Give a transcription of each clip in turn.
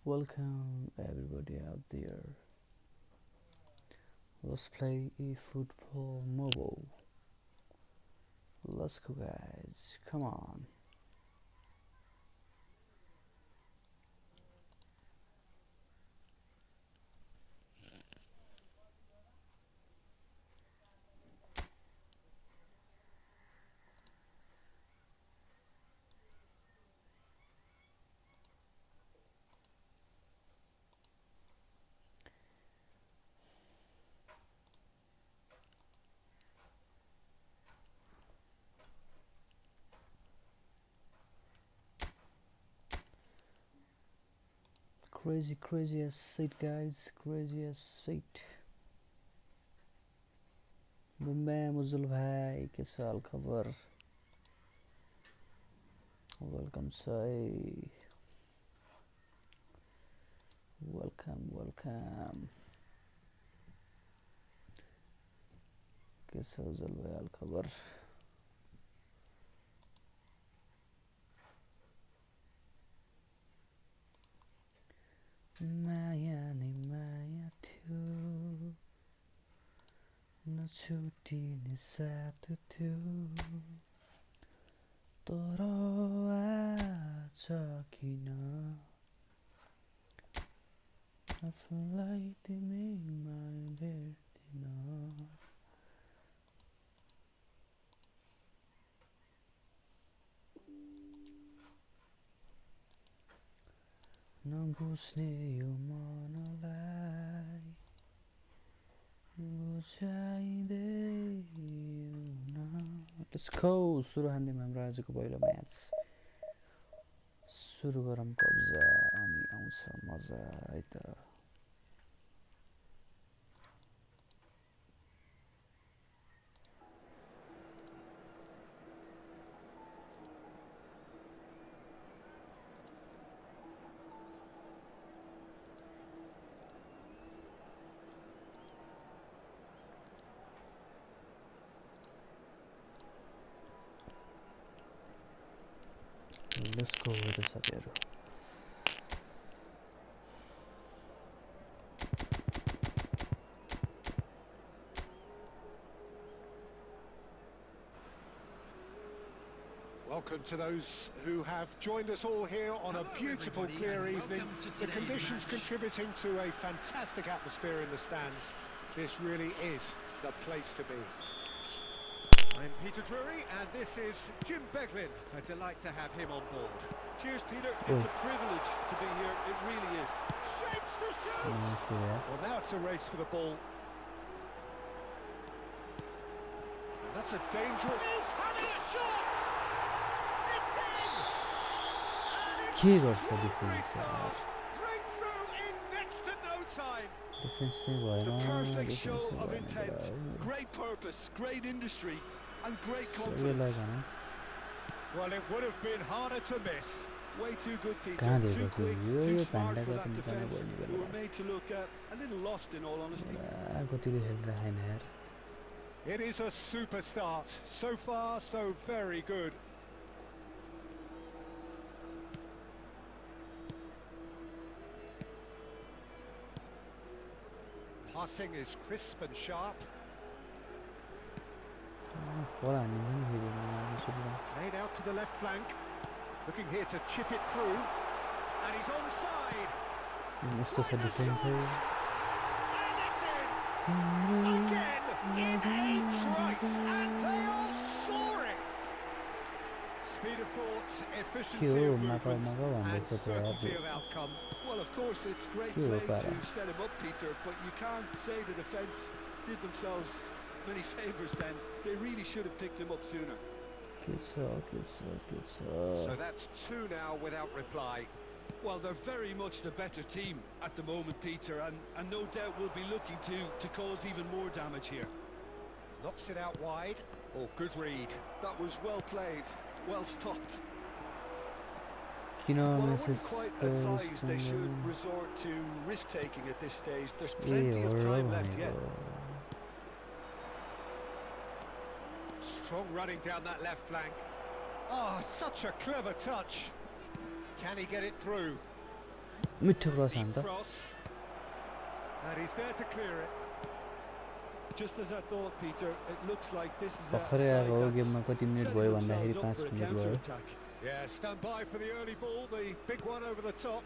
Welcome everybody out there. Let's play eFootball mobile. Let's go guys, come on. Crazy as shit guys, crazy as shit. Bombay Muzul bhai, kaise haal khabar? Welcome Sai. Welcome. Kaise Muzul bhai haal khabar? माया नै माया थियो नछुटिने साथ थियो तर आज किन आफूलाई तिमीमा भेट्दिन नबुझ्ने यो मनलाई बुझाइदेऊ न। लेट्स गो, सुरु हान्दिम हाम्रो आजको पहिलो म्याच। सुरु गरौँ कब्जा अनि आउँछ मजा है त। Let's go with the saber. Welcome to those who have joined us all here on a beautiful, clear evening. The conditions contributing to a fantastic atmosphere in the stands. This really is the place to be. I'm Peter Drury, and this is Jim Beglin. A delight to have him on board. Cheers, Peter. It's a privilege to be here. It really is. Shapes to shoot! Well, now it's a race for the ball. And that's a dangerous... He's having a shot! It's in! Breakthrough in next to no time. The perfect show of intent. Great purpose, great industry, and great confidence. Well, it would have been harder to miss. Way too good, Peter. Too quick, too smart for that defence. We were made to look a little lost, in all honesty. It is a super start. So far, so very good. Passing is crisp and sharp. Played out to the left flank. Looking here to chip it through. And he's onside. Mustafa defense. Again, in 8 tries, and they are soaring. Speed of thought, efficiency of movement, and certainty of outcome. Well, of course, it's great play to set him up, Peter, but you can't say the defence did themselves many favours then. They really should have picked him up sooner. So that's 2 now without reply. Well, they're very much the better team at the moment, Peter, and no doubt will be looking to cause even more damage here. Knocks it out wide. Oh, good read. That was well played, well stopped. Well, I wouldn't quite advise they should resort to risk-taking at this stage. There's plenty of time left yet. Strong running down that left flank. Oh, such a clever touch. Can he get it through? मिठो cross हान त Cross. And he's there to clear it. Just as I thought, Peter, it looks like this is a भर्खरै side आएको हो that's गेममा कति minute setting भयो themselves भन्दाखेरि up 5 for a minute counter भयो attack. Yeah, stand by for the early ball, the big one over the top.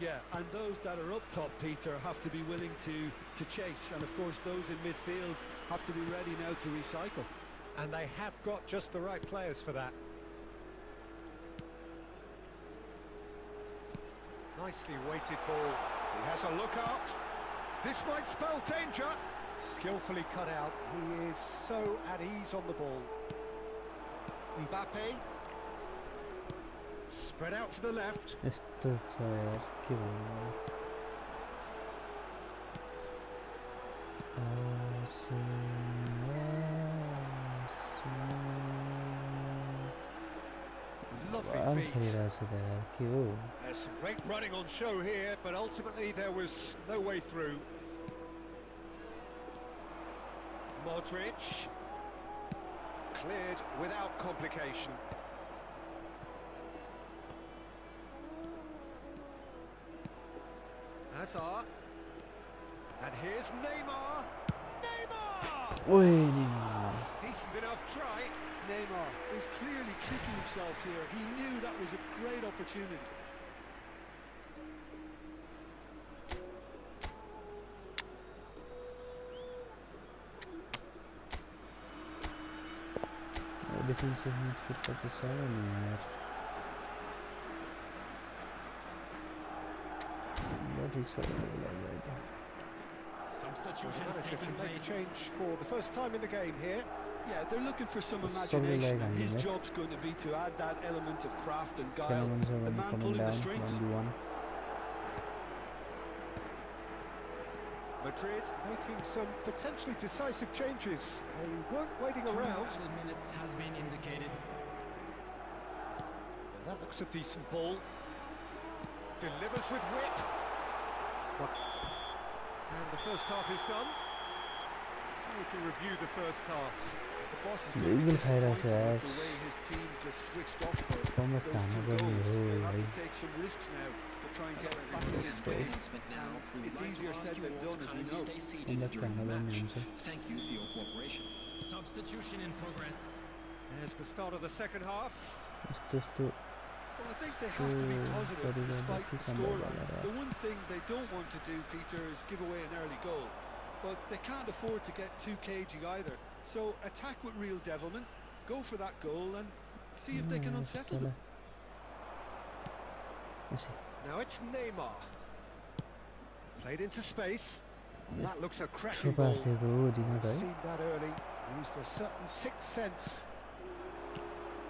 Yeah, and those that are up top, Peter, have to be willing to chase, and of course those in midfield have to be ready now to recycle. And they have got just the right players for that. Nicely weighted ball. He has a look out. This might spell danger. Skillfully cut out. He is so at ease on the ball. Mbappe. Spread out to the left. यस्तो छ यार के भन्नु Lovely feet. खेलिरहेछ त यार के हो There's some great running on show here, but ultimately there was no way through. Modric. Cleared without complication. Hazard. And here's Neymar. Neymar! ओए Neymar Decent enough try. Neymar is clearly kicking himself here. He knew that was a great opportunity. Defensive मिडफिल्डको चाहिँ छ नि यार but रिक्स लाग्यो The manager can make a change for the first time in the game here. Yeah, they're looking for some Something imagination, like and his that. job's going to be to add that element of craft and guile. Cannons are The going man coming pulling the down strings. 1v1 Madrid making some potentially decisive changes. They weren't waiting around. Minutes has been indicated. That looks a decent ball. Delivers with wit. And the first half is done. We can review the first half. The boss is They going to will be hide us, disappointed with yes. the way his team just switched off for Come on, those two come on, goals. They'll have right. to take some risks now to try and get back in this game. It's easier said than done, as we know. Thank you for your cooperation. Substitution in progress. There's the start of the second half. यस्तो यस्तो Well, I think they have to be positive But despite the it's a scoreline. bit The one thing they don't want to do, Peter, is give away an early goal. But they can't afford to get too cagey either. So attack with real devilment, go for that goal and see if they can unsettle them. Now it's Neymar. Played into space. That looks a ठुलो cracking पास ball. दिएको हो दिनु त है Seen that early. Used a certain sixth sense.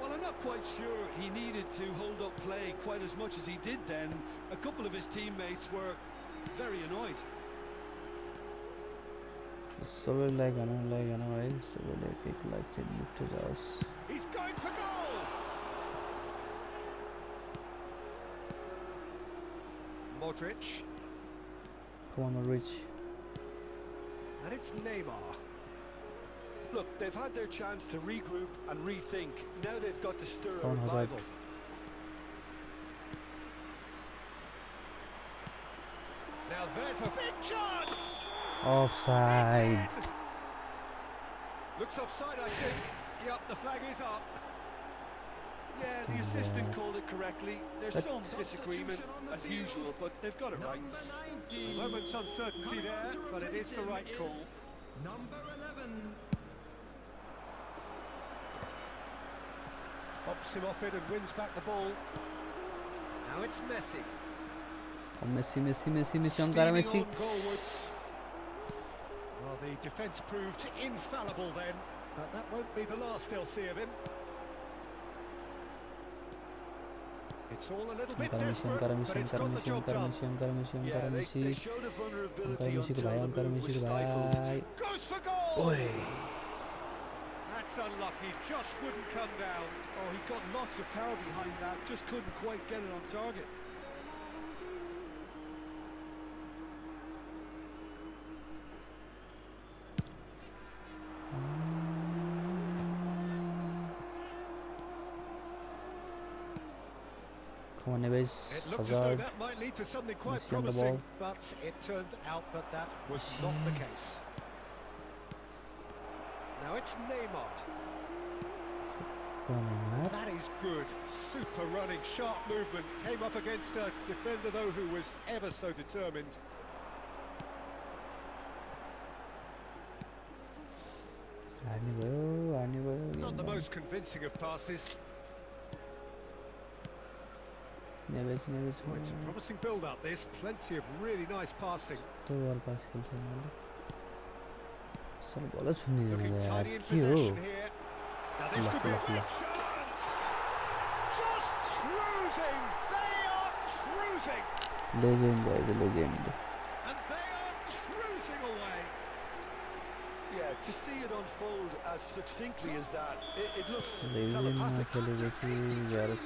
Well, I'm not quite sure he needed to hold up play quite as much as he did then. A couple of his teammates were very annoyed. सबैलाई भनौँ है सबैले एक like चाहिँ lift जाओस् He's going for goal. Modric. Come on, Rich. And it's Neymar. Look, they've had their chance to regroup and rethink. Now they've got to stir a Come on, Hazard. revival. Now there's a big chance. Offside. Looks offside, I think. Yep, the flag is up. Yeah, the assistant called it correctly. There's some disagreement, as usual, but they've got it right. A moment's uncertainty there, but it is the right call. Number 11. Pops him off it and wins back the ball. Now it's Messi. Messi, Steaming Messi. on goalwards. Well, the defence proved infallible then, but that won't be the last they'll see of him. It's all a little bit desperate, but it's got the job done. Yeah, they showed a vulnerability Messi until को the move was stifled. भाई Goes for goal! ओए That's unlucky, just wouldn't come down. Oh, he got lots of power behind that, just couldn't quite get it on target. Come on, Neves. It looked as though Hazard. that might lead to something quite Messi on the promising, ball. but it turned out that that was not the case. Now it's Neymar. Come on, Neymar. That is good. Super running, sharp movement. Came up against a defender, though, who was ever so determined. Not the most convincing of passes. Neves. Oh, it's a promising build-up. This plenty of really nice passing. तो बार पास खेलते हैं वाले sir ball छूने दे Looking रहा है tidy यार in क्यों possession here. Now this could be a Look. great chance. Just cruising. They are cruising. legend guys legend And they are cruising away. Yeah, to see it unfold as succinctly as that, it looks legend ना telepathic. खेले जैसे यार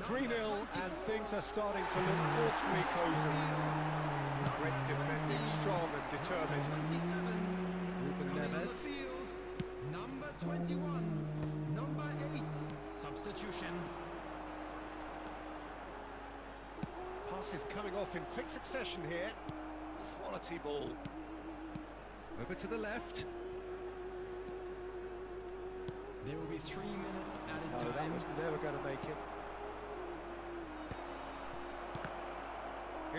3-0 and things are starting to look awfully cozy. Great defending, strong and determined. Ruben Neves. Number 21, number 8, substitution. Pass is coming off in quick succession here. Quality ball. Over to the left. There will be 3 minutes added No, that time. was never going to make it.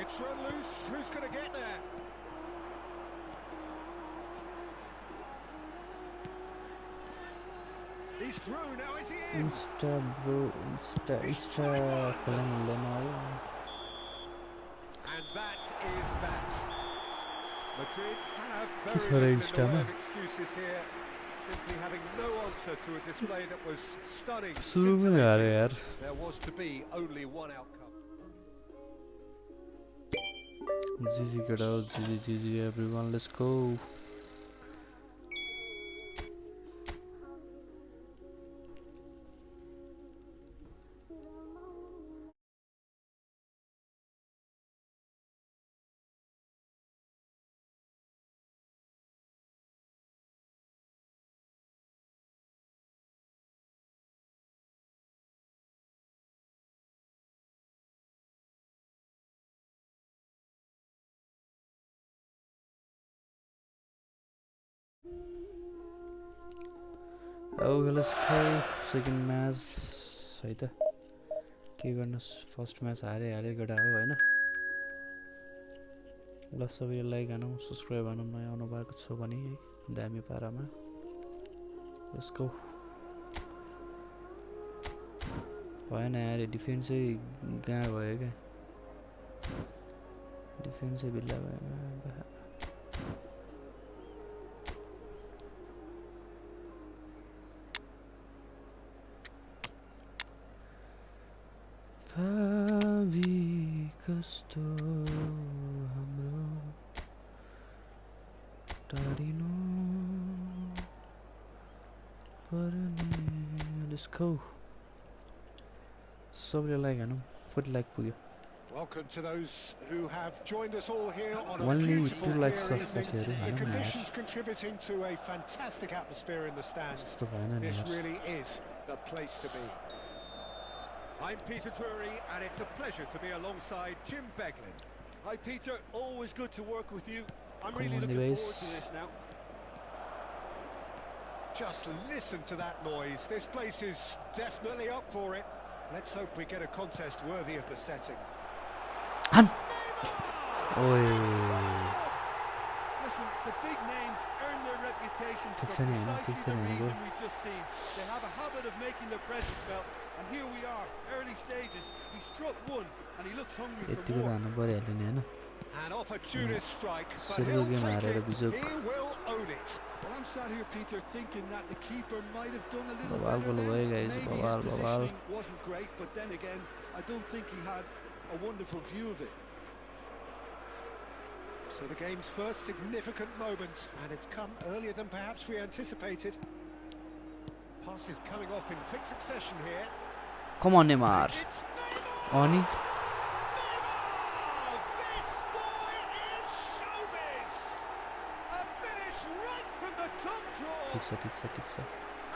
It's run loose. Who's going to get there? He's through. Now is he in? insta bro insta खोलने मिलने ना हो And that is that. Madrid have किस very हो रहा है little in Insta the way में? of excuses here. Simply having no answer to a display that was stunning. शुरू में आ रहे यार There was to be only one outcome. GG get out GG everyone let's go Okay, let's go. Second match है त के गर्न first match हारे गडा हो हैन ल सबैले लाइक हानौँ सब्स्क्राइब हानौँ नयाँ आउनु भएको छ भने है दामी पारामा लेट्स गो भएन यार डिफेन्सै गाँ भयो क्या डिफेन्सै बिल्ला भयो भावी कस्तो हाम्रो टाढिनु पर्ने लेट्स गो सबैले लाइक हानौँ कति लाइक पुग्यो Welcome to those who have joined us all here on a Only beautiful 2 likes clear of evening. साथीहरु The हानौँ न यार conditions contributing to a fantastic atmosphere in the stands. त्यस्तो भएन नि This यार really is the place to be. I'm Peter Drury, and it's a pleasure to be alongside Jim Beglin. Hi Peter, always good to work with you. I'm Come really on, looking Neves. forward to this now. Just listen to that noise. This place is definitely up for it. Let's hope we get a contest worthy of the setting. हान ओए Listen, the big names earn their reputations for Fixing it, precisely fixing the it, reason go. we've just seen. They have a habit of making their presence felt, and here we are, early stages. He struck one, and he looks hungry for यतिको त more. हान्नु परिहाल्यो नि हैन An opportunist strike, but सुरुको he'll game take हारेर it. बिजोक He will own it. Well, I'm sat here, Peter, thinking that the keeper might have done a little Bawal better goal then. भयो guys, Maybe bawal, his bawal. positioning wasn't great, but then again, I don't think he had a wonderful view of it. So the game's first significant moment, and it's come earlier than perhaps we anticipated. Pass is coming off in quick succession here. Come on Neymar It's Neymar! अनि Neymar! This boy is showbiz! A finish right from the top draw. ठिक छ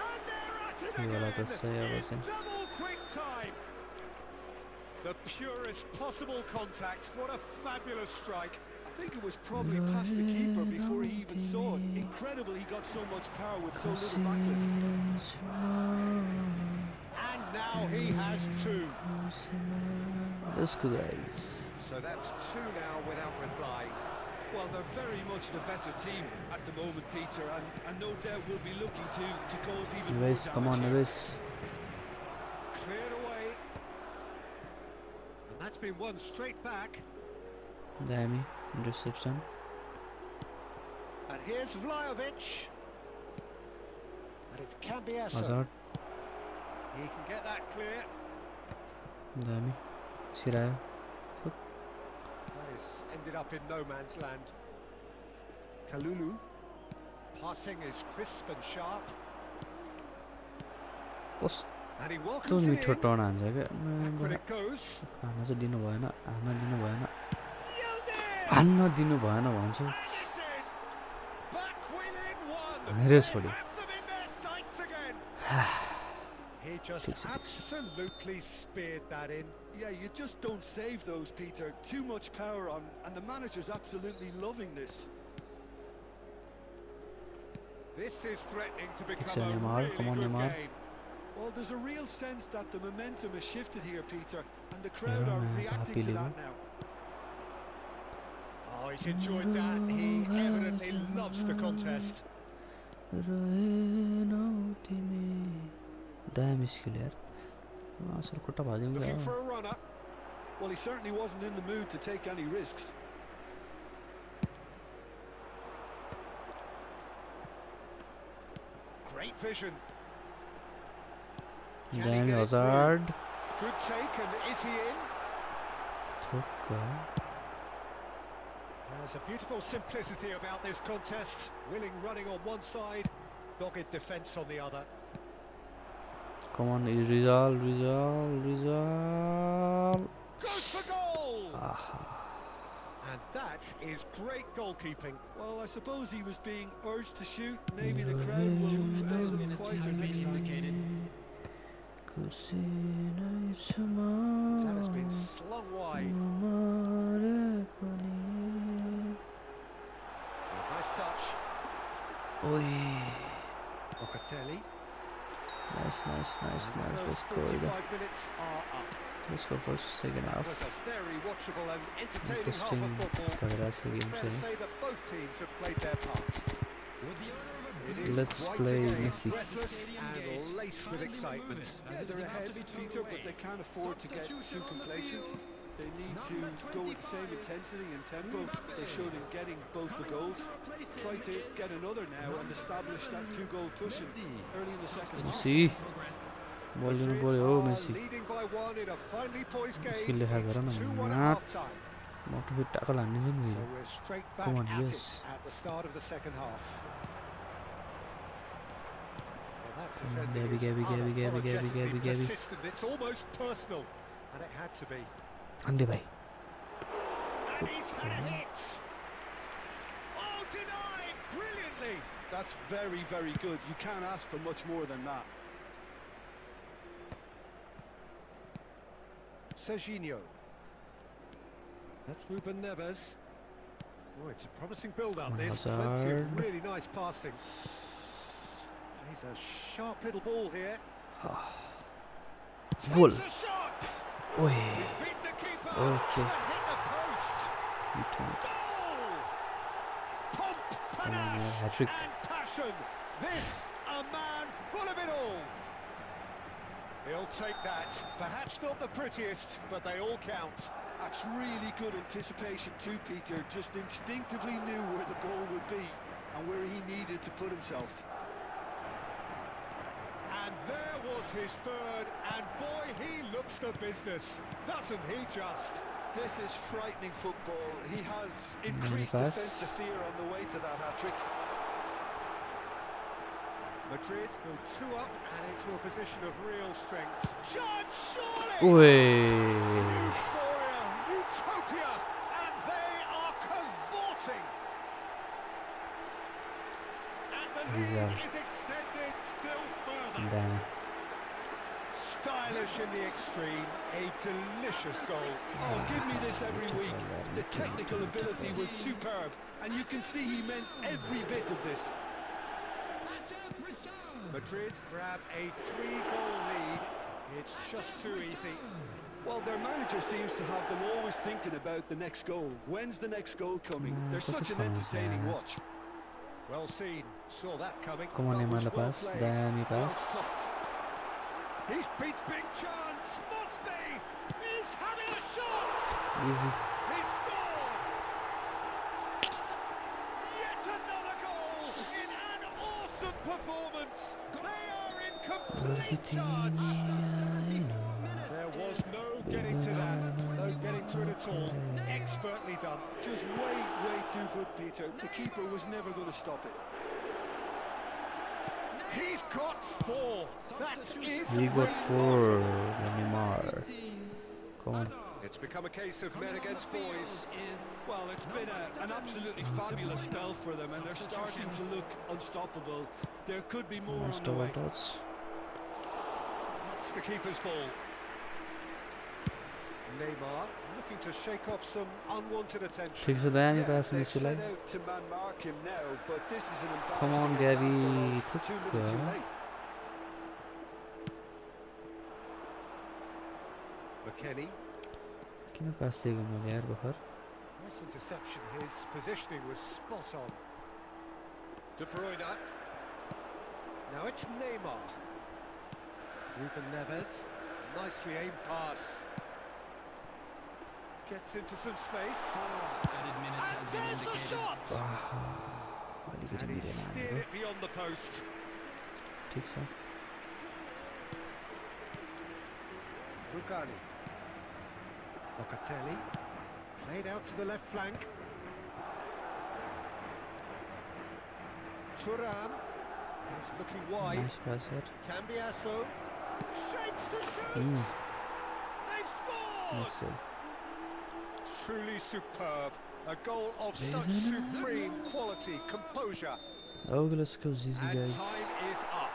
And they're at it यो वाला त again सही अब in चाहिँ double quick time. The purest possible contact. What a fabulous strike. I think it was probably past the keeper before he even saw it. Incredible he got so much power with so little backlift. And now he has two. Let's go, guys. So that's two now without reply. Well, they're very much the better team at the moment, Peter, and no doubt will be looking to cause even more Neves, damage come on, here. Neves. Cleared away. And that's been won straight back. Dami, interception. And here's Vlahovic. And it's Cambiasso. Hazard. He can get that clear. Dami. Siraya. That is ended up in no man's land. Kalulu. Passing is crisp and sharp. And he कस्तो welcomes it मिठो in. Turn हान्छ क्या Back when it goes. हान्न चाहिँ दिनु भएन हान्न दिनु भएन Yildiz! हान्न दिनु भएन भन्छु And it's in. Back within one. हानेरै They छोड्यो have them in their sights again. He just Fix it. absolutely speared that in. Yeah, you just don't save those, Peter. Too much power on, and the manager's absolutely loving this. This is threatening to become Fix it, a Neymar. really Come on, good Neymar. game. Well, there's a real sense that the momentum has shifted here, Peter, and the crowd Yeah, are man, reacting to happy that now. Oh, he's enjoyed that. He evidently loves the contest. दामी skill यार असल खुट्टा भाज्यो Looking for a runner. Well, he certainly wasn't in the mood to take any risks. Great vision. दामी Hazard Good take, and is he in? थुक्का There's a beautiful simplicity about this contest. Willing running on one side, dogged defence on the other. Come on, Rizal. Goes for goal! And that is great goalkeeping. Well, I suppose he was being urged to shoot. Maybe the crowd will stay a little quieter next time. That has been slung wide. Nice touch. Oi. Locatelli. Nice. The Let's first go. 45 minutes are up. Let's go for second It half. was a very watchable and entertaining half Interesting of football. भइरहेछ game Fair to चाहिँ say that both teams have played their part. It is Let's quite play a game, Messi. breathless and laced with excitement. Yeah, they're ahead, Peter, but they can't afford to get too complacent. They need to go with the same intensity and tempo they showed in getting both the goals. Try to get another now and establish that two-goal cushion early in the second half. See, ball दिनु पर्यो हो Madrid Messi are leading by one in a finely poised game. Skill देखा गर It's न 2-1 at mart half-time. Motto fit टाकल हान्ने छ नि So we're straight back Come on, at yes. it at the start of the second half. Well, that Gabby, defending is Gabby. unapologetically persistent. It's almost personal, and it had to be. अन्डे भाइ And he's had a hit. Oh, denied brilliantly. That's very, very good. You can't ask for much more than that. Serginho. That's Ruben Neves. Oh, it's a promising build-up. There's plenty Hazard. of really nice passing. He's a sharp little ball here. Goal. Takes a shot. ओए He's beaten the keeper. Okay. And hit the post. Goal! Pomp, panache, hat-trick. and passion. This a man full of it all. He'll take that. Perhaps not the prettiest, but they all count. That's really good anticipation too, Peter. Just instinctively knew where the ball would be and where he needed to put himself. And there was his third, and boy, he looks the business, doesn't he just? This is frightening football. He has increased pass. defensive fear on the way to that hat-trick. Madrid go 2 up and into a position of real strength. Shot, surely! ओए Euphoria, utopia, and they are cavorting. And the These lead are- is extended still further. दामी Stylish in the extreme, a delicious goal. Oh, give me this every week. The technical ability was superb, and you can see he meant every bit of this. Madrid grab a 3-goal lead. It's just too easy. Well, their manager seems to have them always thinking about the next goal. When's the next goal coming? They're such an entertaining watch. Well seen, saw that coming. Come on, Neymar, pass. Damn, pass. He's beat big chance. Must be. He's having a shot. Easy. He scored. Yet another goal in an awesome performance. They are in complete charge. There was no getting to that. No getting to it at all. Expertly done. Just way too good, Peter. The keeper was never going to stop it. He's got 4. That is. He got 4. Neymar. Come on. It's become a case of men against boys. Well, it's been an absolutely fabulous spell for them, and they're starting to look unstoppable. There could be more on the way. That's the keeper's ball. Neymar looking to shake off some unwanted attention. ठीक से दायाँ pass They've miss set out to man mark him now, but this is an Come on, embarrassing Gabby. example of 2 minutes too late. McKennie. किन pass दिएको मैले यार भर्खर Nice interception. His positioning was spot on. De Bruyne. Now it's Neymar. Ruben Neves. Nicely aimed pass. Gets into some space. And there's the shot! अलिकति And he मिलेन steered हाम्रो it beyond the post. ठिक छ Rugani. Locatelli. Played out to the left flank. Thuram. He's looking wide. nice pass here Cambiasso. Shapes to shoot! They've scored! nice goal Truly superb. A goal of such supreme quality, composure. okay let's go ZZ And guys time is up.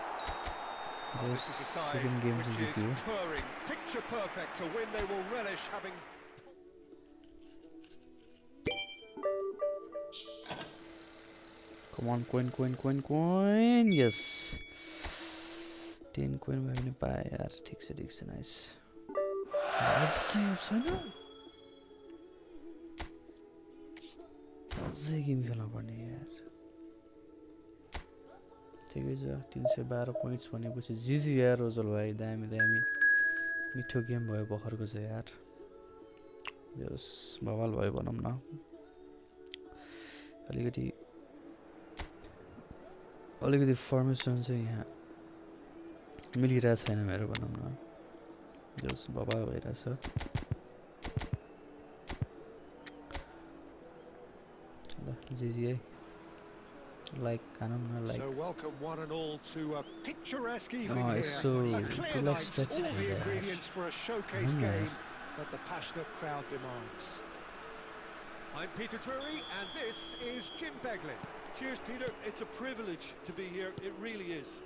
so This is a side second game which ZZ is purring, picture perfect, a win they will relish having. come on coin yes 10 coin भयो भने पाए यार ठिक छ nice छैन अझै game खेल्न पर्ने यार ठिकै छ 312 पोइन्ट्स भनेपछि जिजी यार रोजल भाइ दामी मिठो गेम भयो भर्खरको चाहिँ यार यस बवाल भयो भनौँ न अलिकति फर्मेसन चाहिँ यहाँ मिलिरहेको छैन मेरो भनौँ न जस बवाल भइरहेछ GG like like so welcome one and all to a picturesque evening here. So A clear night, all the ingredients for a showcase game that the passionate crowd demands. I'm Peter Drury and this is Jim Beglin. Cheers, Peter. It's a privilege to be here. It really is.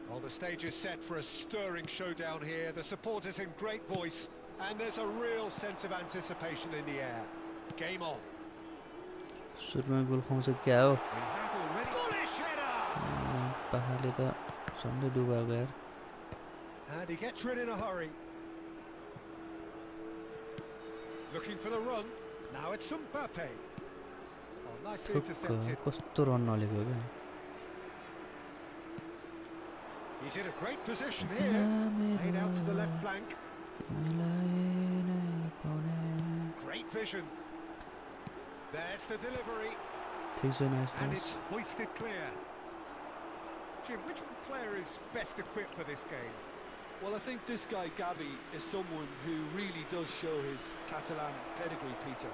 Well, the stage is set for a stirring showdown here. The supporters in great voice and there's a real sense of anticipation in the air. Game on. सुरुमा गोल खाउँछ क्या हो Bullish header! पहाडले त सधैँ डुबाएको यार And he gets rid in a hurry. Looking for the run. Now it's Mbappe. Oh, nicely intercepted. कस्तो run नलेको क्या He's in a great position here. Laid out to the left flank. Great vision. There's the delivery. And it's hoisted clear. Jim, which player is best equipped for this game? Well, I think this guy, Gavi, is someone who really does show his Catalan pedigree, Peter.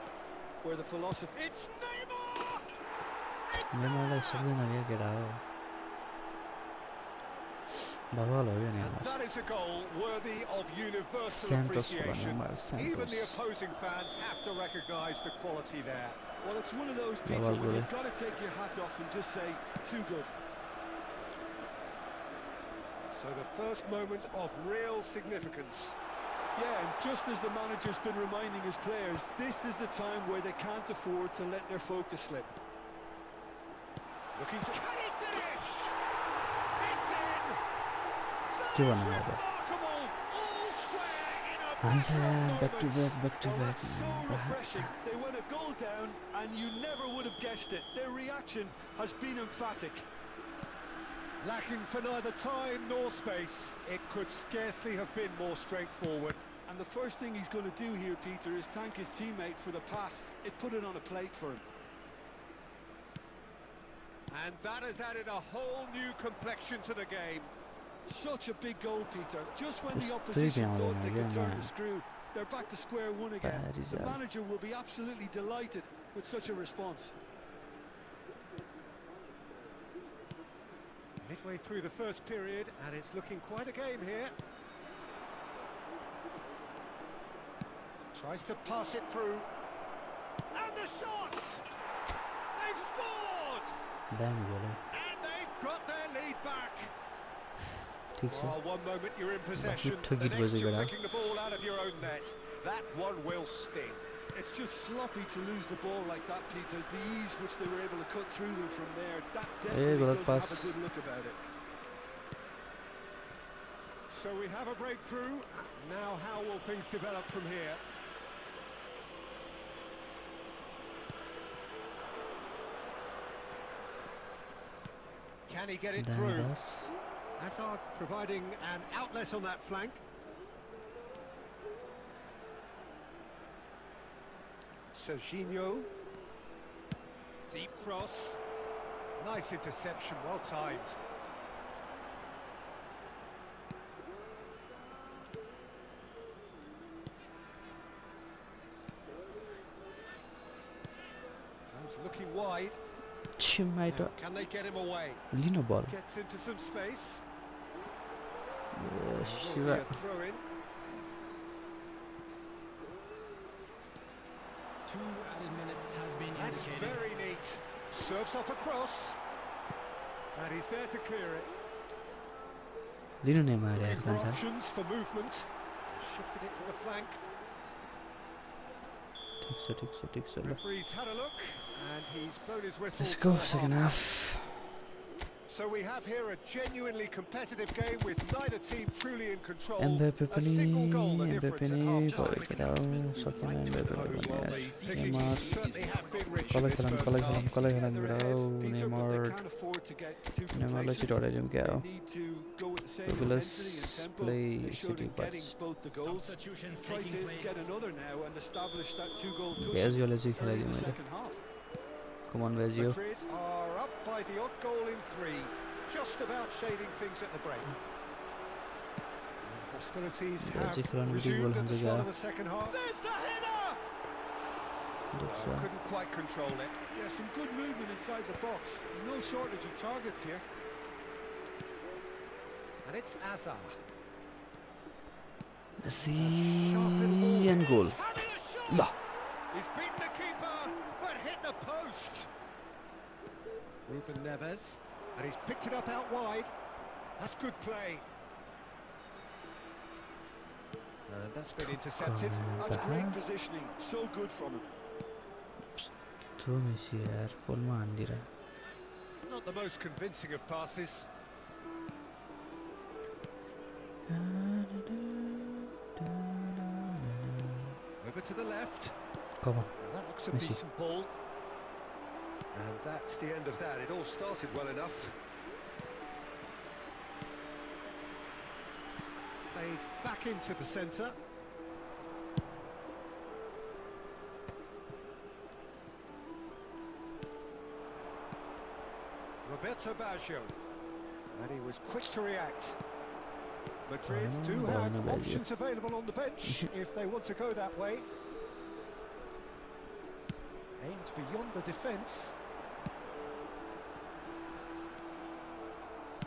Where the philosophy... It's Neymar! Neymarलाई सक्दैन क्या केटा हो बवाल हो क्या And that is a goal worthy of universal Santos appreciation. Neymar, Santos. Even the opposing fans have to recognise the quality there. Well, it's one of those, Peter, when you've got to take your hat off and just say, too good. So the first moment of real significance. Yeah, and just as the manager's been reminding his players, this is the time where they can't afford to let their focus slip. Looking to... Can he finish? It's in! के भन्नु अब Remarkable! All square in a हान्छ matter of back to moments. back to Well, back that's so refreshing. They went a goal down, and you never would have guessed it. Their reaction has been emphatic. Lacking for neither time nor space. It could scarcely have been more straightforward. And the first thing he's going to do here, Peter, is thank his teammate for the pass. It put it on a plate for him. And that has added a whole new complexion to the game. Such a big goal, Peter. Just when Just the opposition three thought behind they again, could turn man. the screw, they're back to square one again. Bad is The that. manager will be absolutely delighted with such a response. Midway through the first period, and it's looking quite a game here. Tries to pass it through. And the shot! They've scored! दामी गोल है And they've got their lead back. ठीक छ Well, one moment you're in possession, took the it next was a you're good picking the ball out of your own net. That one will sting. It's just sloppy to lose the ball like that, Peter. The ease which they were able to cut through them from there, that definitely good doesn't have pass. a good look about it. So we have a breakthrough. Now how will things develop from here? Can he get it दामी through? Pass Hazard providing an outlet on that flank. Serginho. Deep cross. Nice interception, well timed. Goes looking wide. छिमाइट Now, can they get him away? लिनु बल Gets into some space. Shiva Will be a throw in. 2 added minutes has been That's indicated. very neat. Serves up across. And he's there to clear it. लिनु नै मारे Looking यार for कान्छ options for movement. Shifted it to the flank. ठीक छ ल Referee's had a look, and he's blown his whistle. Let's go for second half. half So we have here a genuinely competitive game with neither team truly in control. MVP A single goal the पनि difference MVP at पनि half-time. भयो केटा हो सकिन MVP Oh, पनि well, यार the pickings Neymar certainly have been rich in कसलाई this खेलाउँ first कसलाई half. खेलाउँ कसलाई Yeah, खेलाउँ they're केटा ahead, हो Peter, but Neymar they can't afford to get too नेमारलाई complacent. छिटो हटाइदिउँ क्या हो They need to go with the same Douglas intensity and tempo play they showed in City getting Bus. both the goals. Substitutions Try taking to place. get another now and establish that two-goal भेज cushion योले चाहिँ early in खेलाइदिउँ the मैले second half. कमन भेज यो Madrid are up by the odd goal in 3, just about shading things at the break. Hostilities Yeah, have Zikhran will do resumed well at the on the start guy. of the second half. There's the header! देख्छ Couldn't quite control it. Yeah, some good movement inside the box. No shortage of targets here. And it's Azar. Messi Sharp little ball. And goal Having a shot! ल He's beaten the keeper, but hit the post. Ruben Neves, and he's picked it up out wide. That's good play. And that's been intercepted. That's great positioning. So good from him. त्यो Messi यार पोलमा हान्दिएर Not the most convincing of passes. Over to the left. Common Now that looks a Messi. decent ball. And that's the end of that. It all started well enough. Played back into the centre. Roberto Baggio. And he was quick to react. Madrid do have Bueno, Baggio. options available on the bench if they want to go that way. Aimed beyond the defence.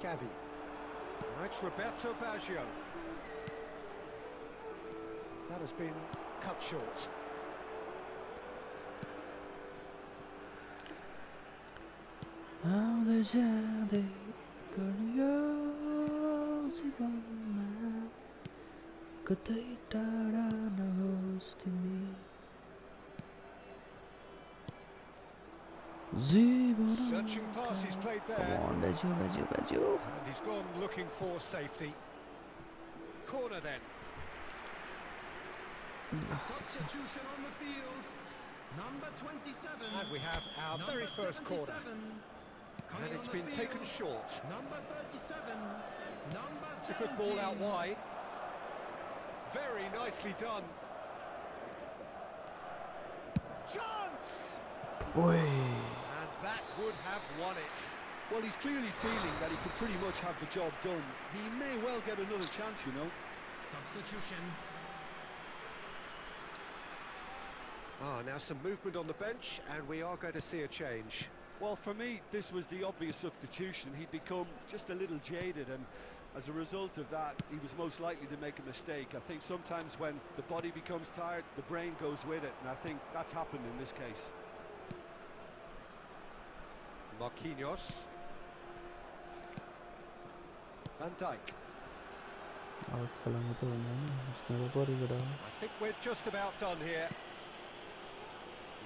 Gavi. Now it's Roberto Baggio. That has been cut short. आउँदै जाँदै गर्नु यो जीवनमा कतै टाढा नहोस् तिमी Searching pass he's played there. Come on, Baju. And he's gone looking for safety. Corner then. Substitution on the field. Number 27. And we have our very first corner. And it's been taken short. Number 37. Number It's a good ball out wide. Very nicely done. Chance! Oi. And that would have won it. Well, he's clearly feeling that he could pretty much have the job done. He may well get another chance, you know. Substitution. Now some movement on the bench, and we are going to see a change. Well, for me, this was the obvious substitution. He'd become just a little jaded, and as a result of that, he was most likely to make a mistake. I think sometimes when the body becomes tired, the brain goes with it, and I think that's happened in this case. Marquinhos. Van Dijk. अब खेलाउनु त हुँदैन मेरो परिबाट I think we're just about done here.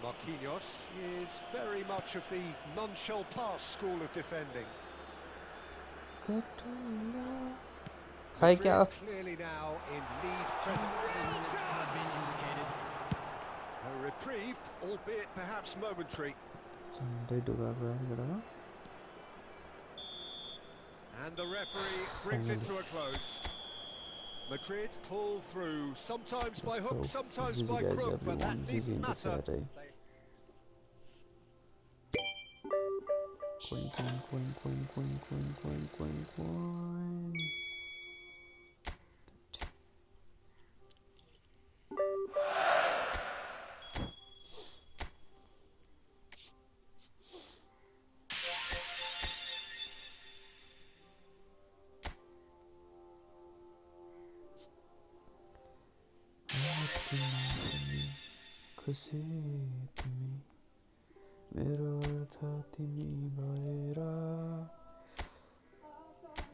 Marquinhos is very much of the non-shell pass school of defending. खाइ क्या Clearly now in lead present. Has been indicated. A reprieve, albeit perhaps momentary. झन्डै ढुका गएर And the referee brings it to a close. Madrid pull through, sometimes by hook, sometimes by crook, but that needn't matter. Coin. खुसी तिमी मेरो अर्थ तिमी भएर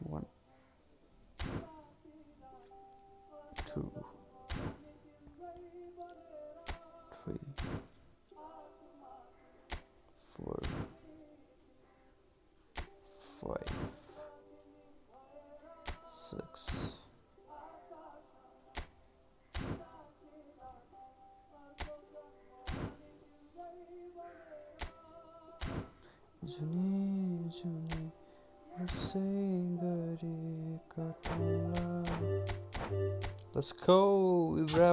1 2 3 4 5 6 जुनी उसै गरेका टुङ्ला Let's go, IBRA.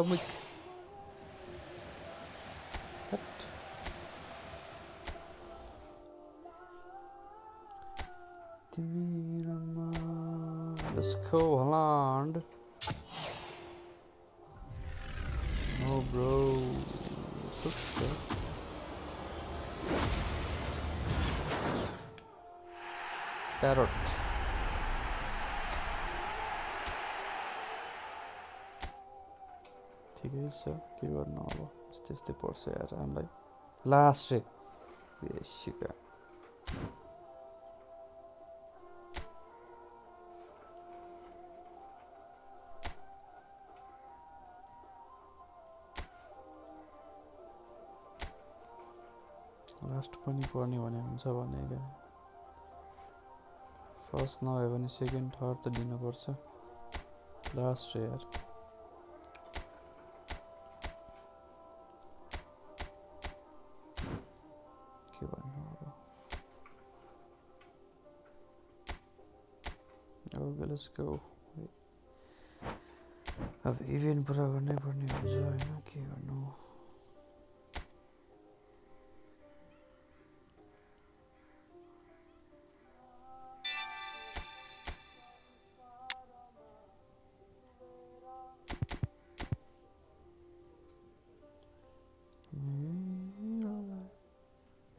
Let's go, Holland. No, bro. Okay. Parrot. ठिकै छ के गर्नु अब यस्तै यस्तै पर्छ यार हामीलाई लास्ट रे बेसिका लास्ट पनि पर्ने भने हुन्छ भने क्या फर्स्ट नभए भने सेकेन्ड थर्ड त दिनुपर्छ लास्ट रे यार के भन्नु अब okay, let's go अब इभेन्ट पुरा गर्नै पर्ने हुन्छ हैन के गर्नु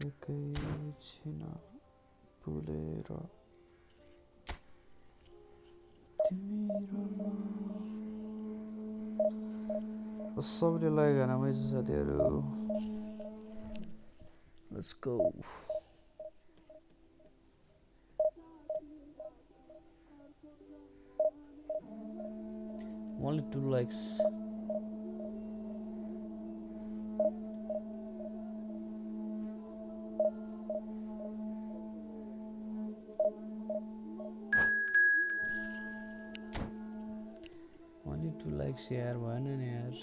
एकैछिन भुलेर तिमीरमा सबले लाइक हानमा छ साथीहरु let's go Only 2 likes. Only 2 likes यार, भएन नि यार.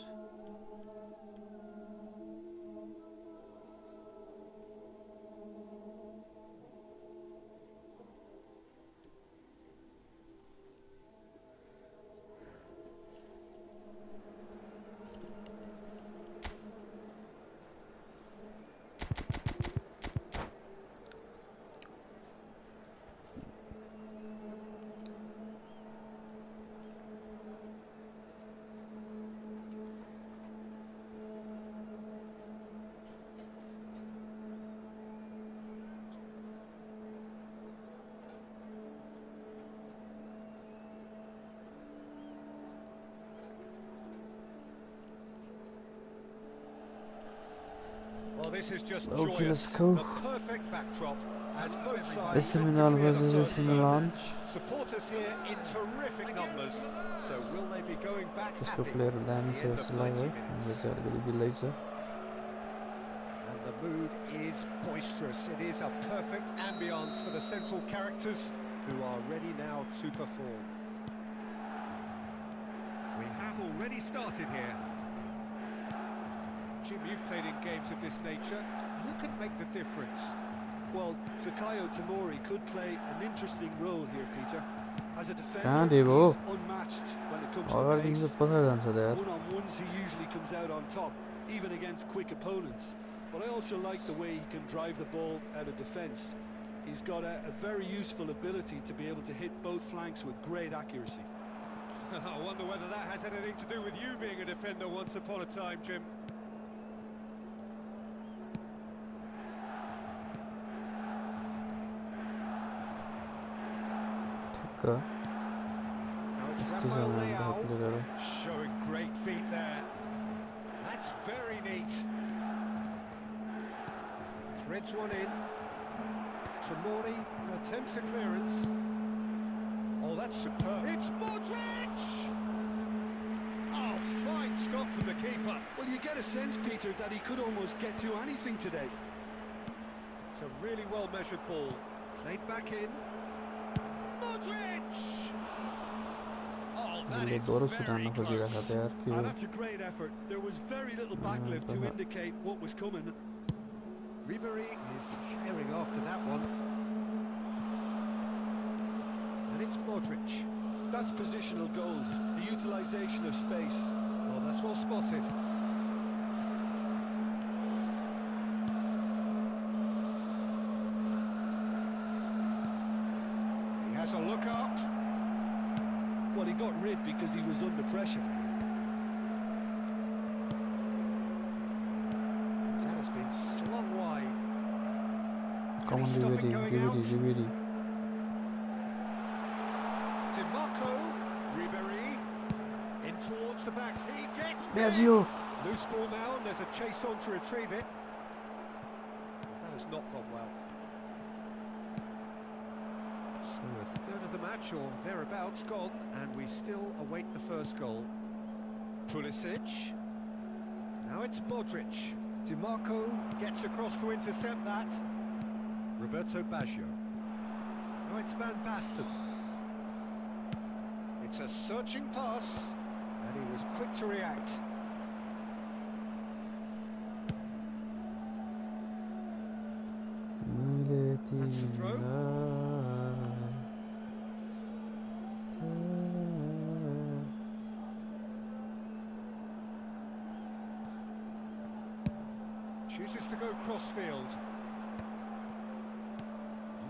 Well, this is just Okay, let's joyous. go. The perfect backdrop as both sides AC look to Milan clear the versus first AC Milan. supporters here in terrific numbers. So will they be going back त्यसको happy player at दामी the छ end जस्तो of लाग्यो 90 है. minutes? हाम्रो चाहिँ अलिकति बिल्लै छ. And the mood is boisterous. It is a perfect ambience for the central characters who are ready now to perform. We have already started here. Jim, you've played in games of this nature. Who can make the difference? Well, Fikayo Tomori could play an interesting role here, Peter. As a कहाँ defender, देव हो? he's unmatched when it comes to अगाडिदेखि pace. चाहिँ पछाडि जान्छ त यार. One-on-ones, he usually comes out on top, even against quick opponents. But I also like the way he can drive the ball out of defence. He's got a very useful ability to be able to hit both flanks with great accuracy. I wonder whether that has anything to do with you being a defender once upon a time, Jim. ठुक्क. Now it's यस्तो छ Rafael हाम्रो Leao प्लेयरहरू. showing great feet there. That's very neat. Threads one in. Tomori attempts a clearance. Oh, that's superb. It's Modric! Oh, fine stop from the keeper. Well, you get a sense, Peter, that he could almost get to anything today. It's a really well-measured ball. Played back in. Modric! Oh, that उसले is दोहोरो very सुधार्न close. खोजिरहेको थियो यार. के हो? That's a great effort. There was very little backlift to indicate what was coming. Ribery is herring after that one. And it's Modric. That's positional goal, the utilisation of space. Oh, that's well spotted. He has a look up. Well, he got rid because he was under pressure. That has been slung wide. Come on, Can he stop it Ribery, going Ribery, out? Ribery. DiMarco, Ribery, in towards the backs. He gets Bezio. loose ball now, and there's a chase on to retrieve it. That has not gone well. So a third of the match, or thereabouts, gone, and we still await the first goal. Pulisic. Now it's Modric. DiMarco gets across to intercept that. Roberto Baggio. Now it's Van Basten. It's a searching pass, and he was quick to react. That's the throw. Chooses to go crossfield.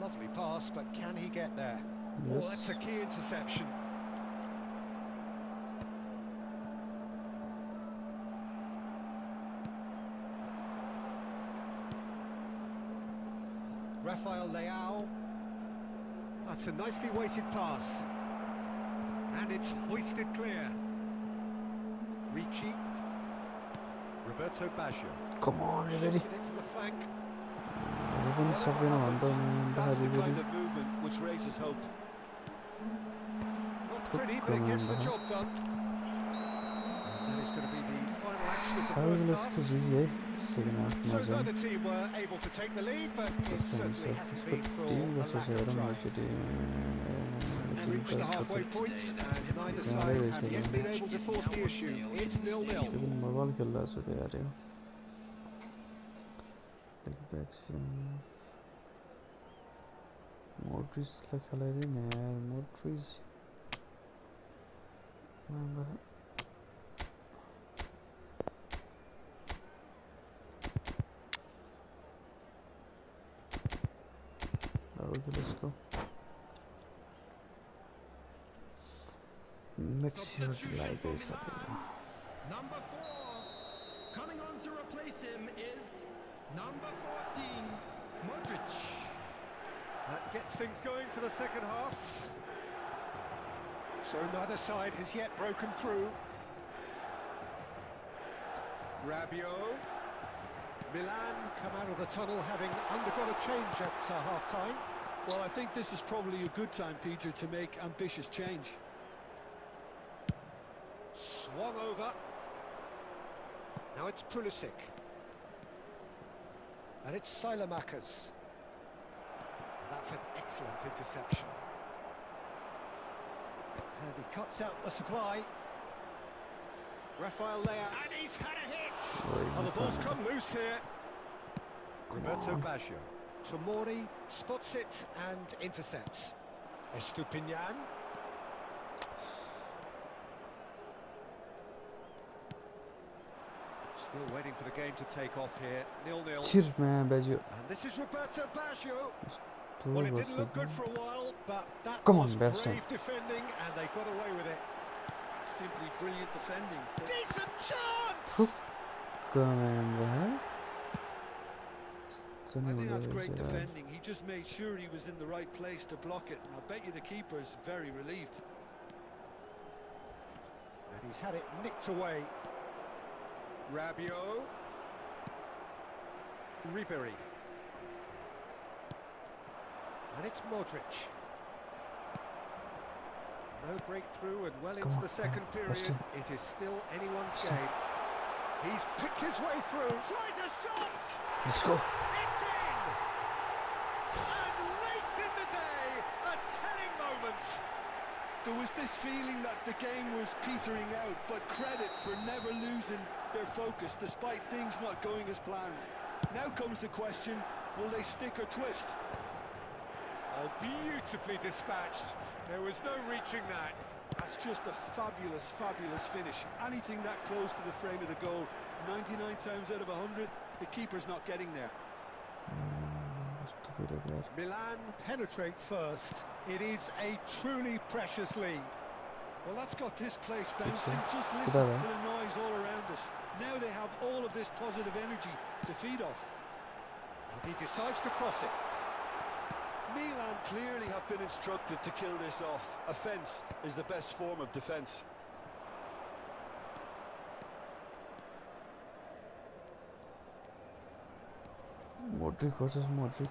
Lovely pass, but can he get there? Yes. Oh, that's a key interception. Rafael Leao. That's a nicely weighted pass. And it's hoisted clear. Ricci. Roberto Baggio. Come on, Ribery. Into the flank. अझै पनि सक्दैन भने त That's the Ribery. kind of movement which raises hope. Not pretty, but it gets the job done. That is going to be the final action of the How first let's half. go easy, second half So मजा neither team were able to take the lead, but it कस्तो certainly हुन्छ hasn't यसको been for Tim a कस्तो lack छ of हेरौँ trying. एकचोटि We've Tim reached त the यसको halfway त point, and neither गाह्रै side रहेछ have yet game been able to force the issue. It's 0-0. त्यो पनि मोबाइल खेल्दा छु त यार यो भ्याक्सिन मोड्रिचलाई खेलाइदिने यार Modric Okay, let's go. Make sure to like this. Number 4. Coming on to replace him is number 14, Modric. That gets things going for the second half. So neither side has yet broken through. Rabiot. Milan come out of the tunnel having undergone a change at half-time. Well, I think this is probably a good time, Peter, to make ambitious change. Swung over. Now it's Pulisic. And it's Silamakers. That's an excellent interception. And he cuts out the supply. Rafael Leao. And he's had a hit! Oh, the ball's come loose here. Roberto Baggio. Tomori spots it and intercepts. Estupinian. Still waiting for the game to take off here. 0-0. Cheers, man, Baggio. And this is Roberto Baggio. Well, it didn't look good for a while, but that Come was on, best brave time. defending, and they got away with it. Simply brilliant defending. Decent chance! Come on, man. I think that's great defending. He just made sure he was in the right place to block it, and I bet you the keeper's very relieved. And he's had it nicked away. Rabiot. Ribery. And it's Modric. No breakthrough and well into the second period. It is still anyone's game. He's picked his way through. Tries a shot! Let's go. It's in! And late in the day, a telling moment. There was this feeling that the game was petering out, but credit for never losing their focus despite things not going as planned. Now comes the question, will they stick or twist? Oh, beautifully dispatched. There was no reaching that. That's just a fabulous, fabulous finish. Anything that close to the frame of the goal, 99 times out of 100, the keeper's not getting there. Milan penetrate first. It is a truly precious lead. Well, that's got this place bouncing. Just listen to the noise all around us. Now they have all of this positive energy to feed off. And he decides to cross it. Milan clearly have been instructed to kill this off. Offence is the best form of defence. Modric versus Modric.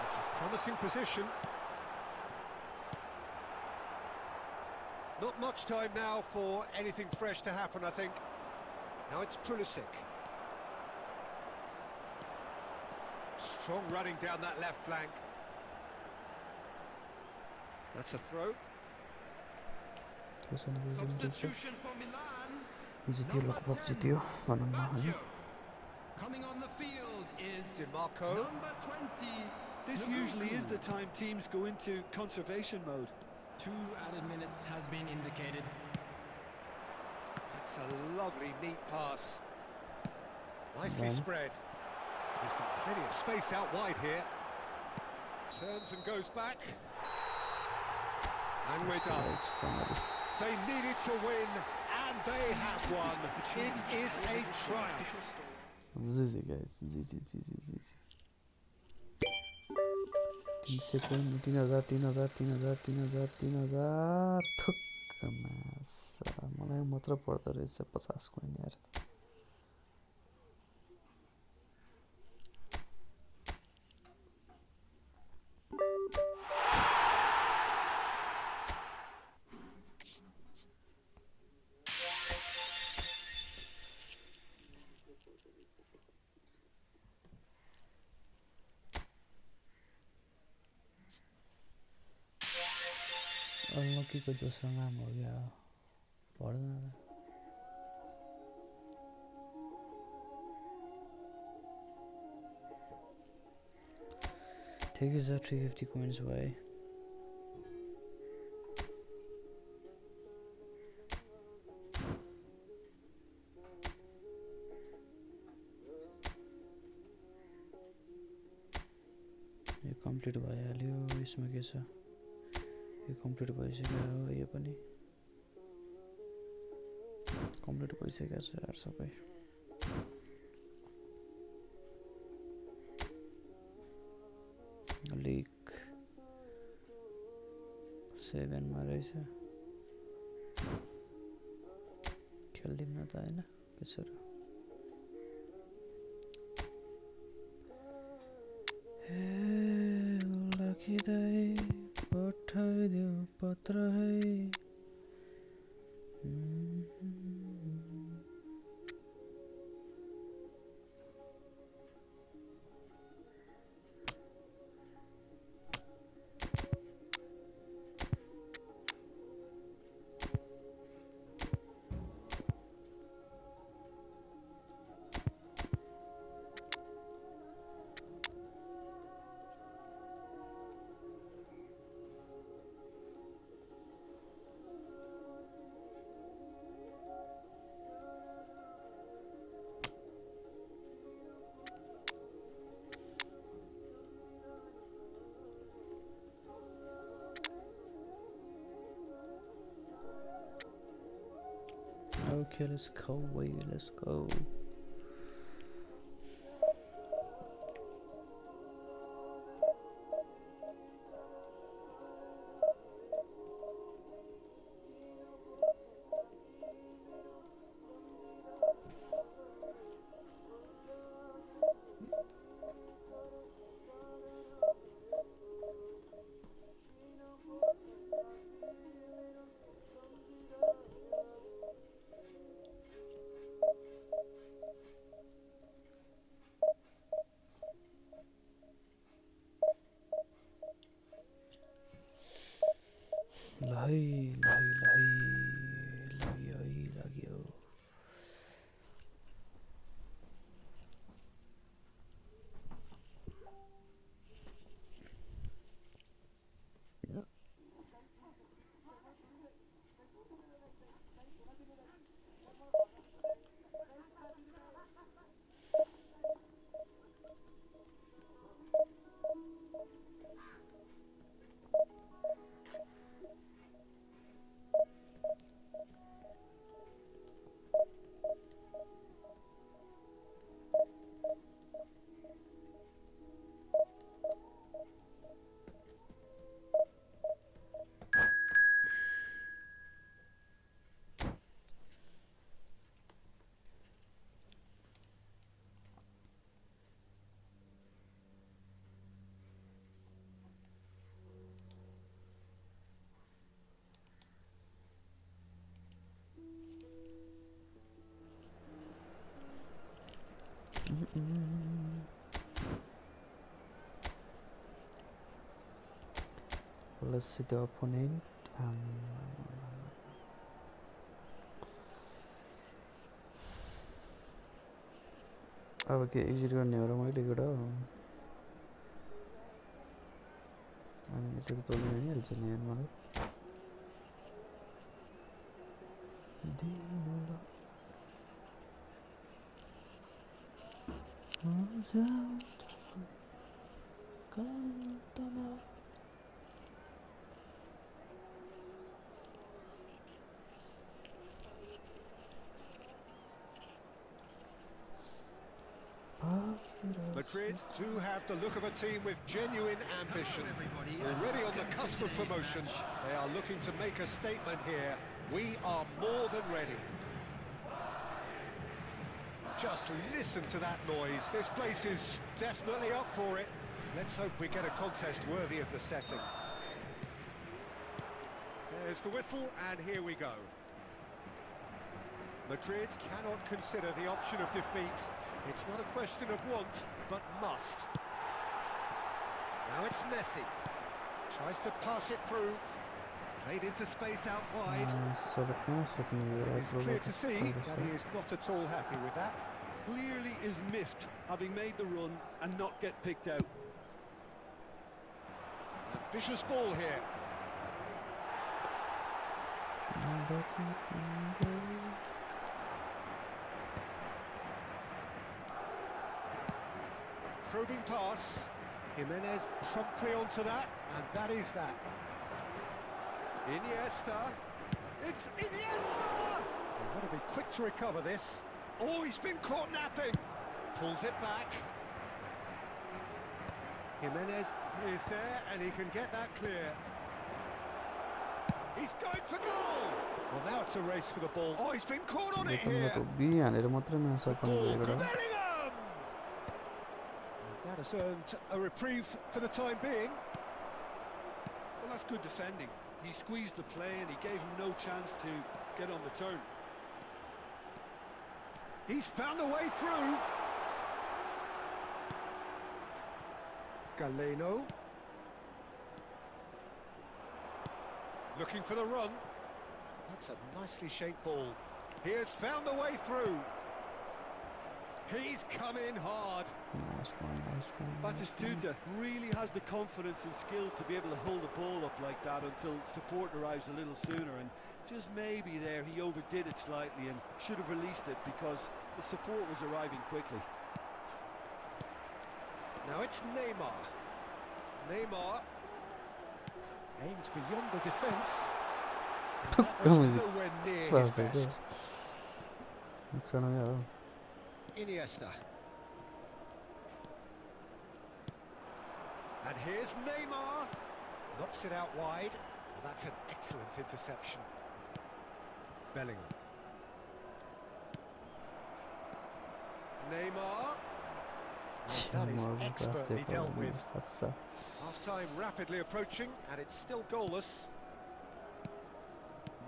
It's a promising position. Not much time now for anything fresh to happen, I think. Now it's Pulisic. Strong running down that left flank. That's a throw. Substitution for Milan. Coming on the field is DiMarco. number 20. This usually is the time teams go into conservation mode. 2 added minutes has been indicated. It's a lovely, neat pass. Nicely spread. He's got plenty of space out wide here. Turns and goes back. And we're done. They needed to win, and they have won. It is a triumph. Zizi, guys. Zizi. 3 second 3000 थुक्कमा मलाई मात्र पर्दो रहेछ 50 coin यार unlucky को दूसरा नाम हो गया पढ़ना था ठीक है सर 350 coins भाई ये कंप्लीट भइहाल्यो यसमा के छ यो कंप्लीट भइसक्यो हो यो पनि कंप्लीट भइसक्यो छ यार सबै लीग 7 मा रहेछ खेल्दिन त हैन के छ र खिदाई पठाइदेऊ पत्र है Okay, let's go away, let's go. लाग्यो Let's see the opponent. अब के एक्जिट गर्ने हो र मैले गएर अनि मिटर त लिइहाल्छ नि यार मलाई दिनुला कान्तमा Madrid do have the look of a team with genuine ambition. Already on the cusp of promotion, they are looking to make a statement here. We are more than ready. Just listen to that noise. This place is definitely up for it. Let's hope we get a contest worthy of the setting. There's the whistle, and here we go. Madrid cannot consider the option of defeat. It's not a question of want, but must. Now it's Messi. Tries to pass it through. Played into space out wide. सब कहाँ सकने यार It's clear to see that he is not at all happy with that. Clearly is miffed, having made the run and not get picked out. Ambitious ball here. Probing pass. Jimenez promptly onto that, and that is that. Iniesta. It's Iniesta! They've got to be quick to recover this. Oh, he's been caught napping. Pulls it back. Jimenez is there, and he can get that clear. He's going for goal! Well, now it's a race for the ball. Oh, he's been caught on it here. Ball to Bellingham! And that has earned a reprieve for the time being. Well, that's good defending. He squeezed the play and he gave him no chance to get on the turn. He's found a way through. Galeno. Looking for the run. That's a nicely shaped ball. He has found a way through. He's come in hard. Nice one. Batistuta really has the confidence and skill to be able to hold the ball up like that until support arrives a little sooner, and just maybe there he overdid it slightly and should have released it because the support was arriving quickly. Now it's Neymar. Neymar aims beyond the defence. That was nowhere near his best. Iniesta. And here's Neymar. Knocks it out wide. Well, that's an excellent interception. Bellingham. Neymar. Well, that is expertly dealt with. Half-time rapidly approaching, and it's still goalless.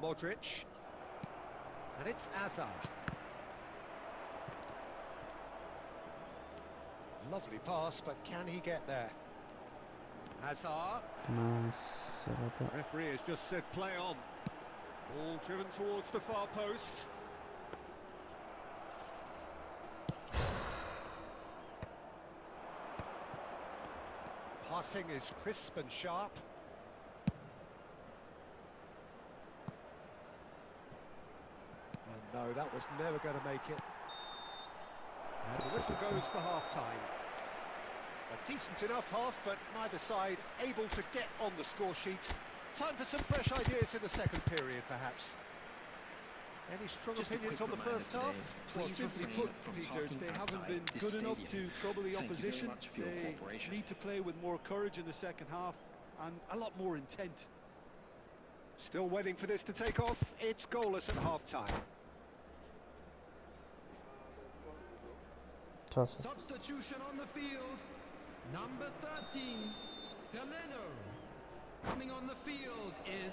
Modric. And it's Hazard. Lovely pass, but can he get there? Hazard. Nice. Referee has just said play on. Ball driven towards the far post. Passing is crisp and sharp. And no, that was never going to make it. And the whistle goes for half-time. A decent enough half, but neither side able to get on the score sheet. Time for some fresh ideas in the second period, perhaps. Any strong opinions on the first half? Well, simply put, Peter, they haven't been good enough to trouble the opposition. They need to play with more courage in the second half and a lot more intent. Still waiting for this to take off. It's goalless at half-time. Substitution on the field. Number 13, Galeno. Coming on the field is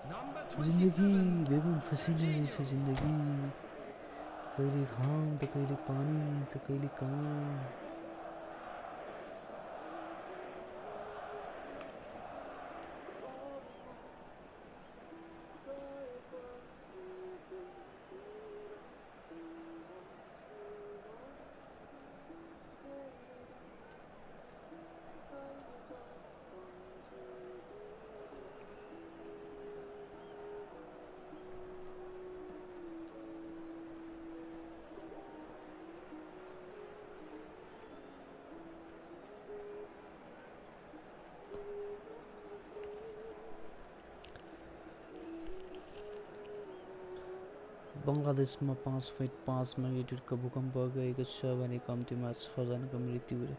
number 27. जिंदगी बेगम फसीने से जिंदगी कहीं घाम तो कहीं पानी तो कहीं काम बङ्गलादेशमा 5.5 म्याग्निट्युडको भूकम्प गएको छ भने कम्तीमा 6 जनाको मृत्यु भए।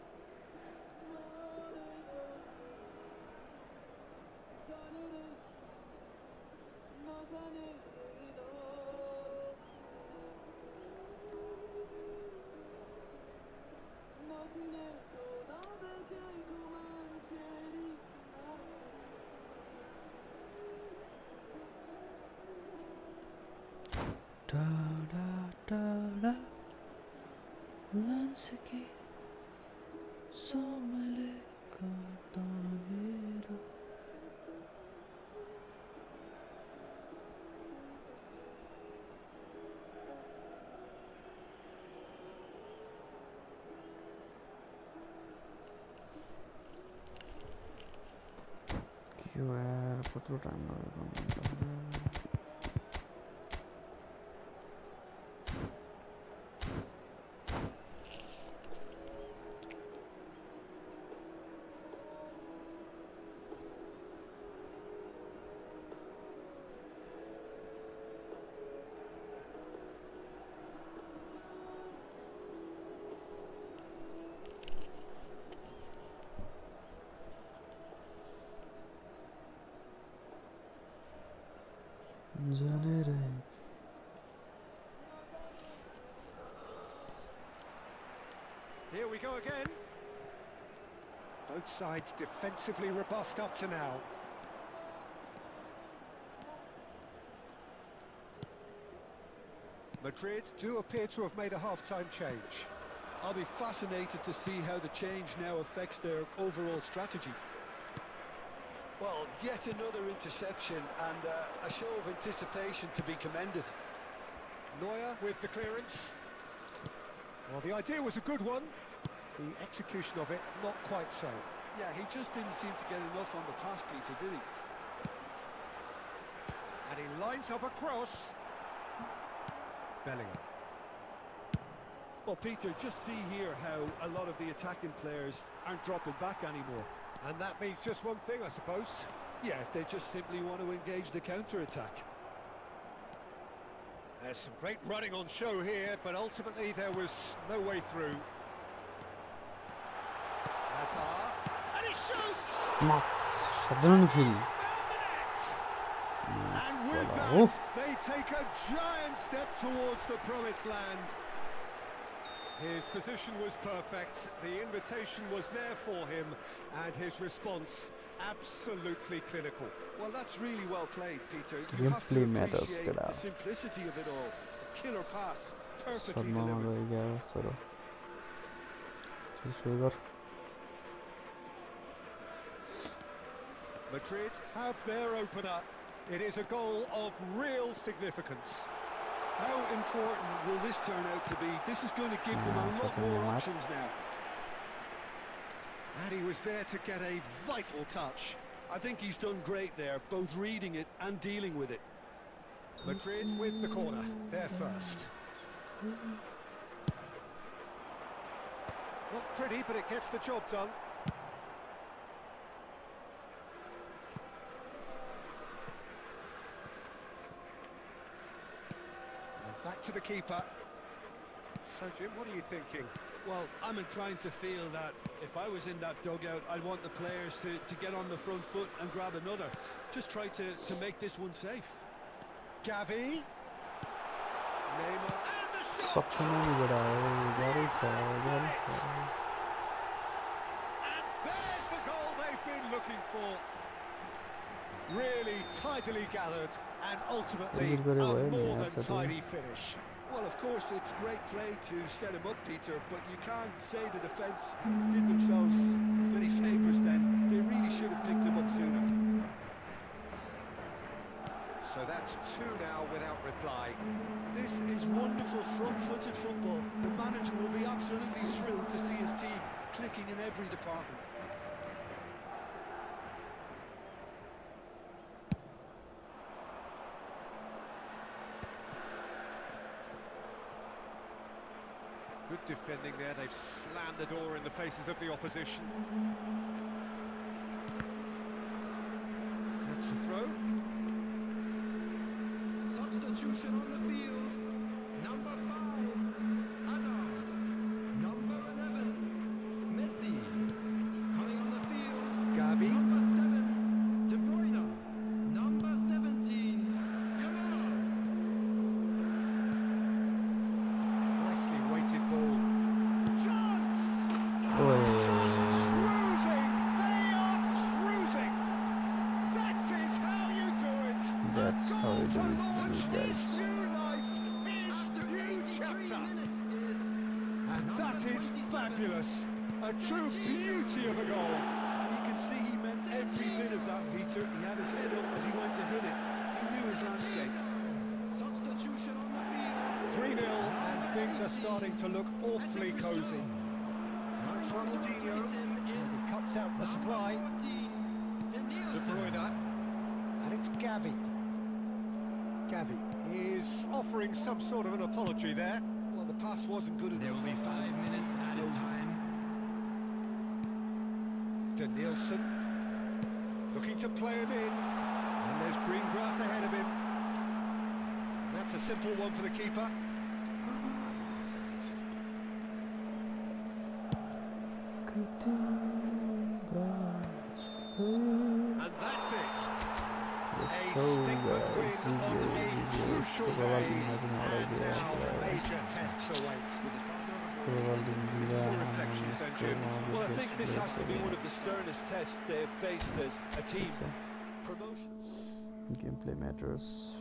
यो यार कत्रो टाइम लाग्यो जाने रे Here we go again. Both sides defensively robust up to now. Madrid do appear to have made a half-time change. I'll be fascinated to see how the change now affects their overall strategy. Well, yet another interception and a show of anticipation to be commended. Neuer with the clearance. Well, the idea was a good one. The execution of it, not quite so. Yeah, he just didn't seem to get enough on the pass, Peter, did he? And he lines up a cross. Bellingham. Well, Peter, just see here how a lot of the attacking players aren't dropping back anymore. And that means just one thing, I suppose. Yeah, they just simply want to engage the counter-attack. There's some great running on show here, but ultimately there was no way through. Hazard, and he shoots! Southern Hill. And with that, they take a giant step towards the promised land. His position was perfect, the invitation was there for him, and his response absolutely clinical. Well, that's really well played, Peter. You have to appreciate the simplicity of it all. A killer pass, perfectly delivered. Madrid have their opener. It is a goal of real significance. How important will this turn out to be? This is going to give them a lot more options now. And he was there to get a vital touch. I think he's done great there, both reading it and dealing with it. Madrid with the corner, they're first. Not pretty, but it gets the job done. Back to the keeper. So, Jim, what are you thinking? Well, I'm inclined to feel that if I was in that dugout, I'd want the players to get on the front foot and grab another. Just try to make this one safe. Gavi. Neymar. And the shot! And there's the goal they've been looking for. Really tidily gathered and ultimately a more than tidy finish. Well, of course, it's great play to set him up, Peter, but you can't say the defence did themselves many favours then. They really should have picked him up sooner. So that's two now without reply. This is wonderful front-footed football. The manager will be absolutely thrilled to see his team clicking in every department. Good defending there, they've slammed the door in the faces of the opposition. That's a throw. Substitution on the field. Number 5, Hazard. Number 11, Messi. Coming on the field. Gavi. Number 7, De Bruyne. Number 17, Yamal. Nicely weighted ball. Chance! Oh, Just cruising! They are cruising! That is how you do it! That's a how goal you to do it, launch you his guys. new life, his new chapter! And that is fabulous! A true beauty of a goal! And you can see he meant every bit of that, Peter. He had his head up as he went to hit it. He knew his landscape. Substitution on the field. 3-0 and things are starting to look awfully cosy. That's Ronaldinho, and he cuts out the supply. De Bruyne. And it's Gavi. Gavi is offering some sort of an apology there. Well, the pass wasn't good enough. There will be 5 minutes added time. Danielson looking to play him in, and there's green grass ahead of him. And that's a simple one for the keeper. And that's it. Let's A go, statement win guys. on a crucial day, and now GG. major tests await. Your Reflections, don't you? Well, I think this has to be one of the sternest tests they have faced as a team. Promotion. Gameplay matters.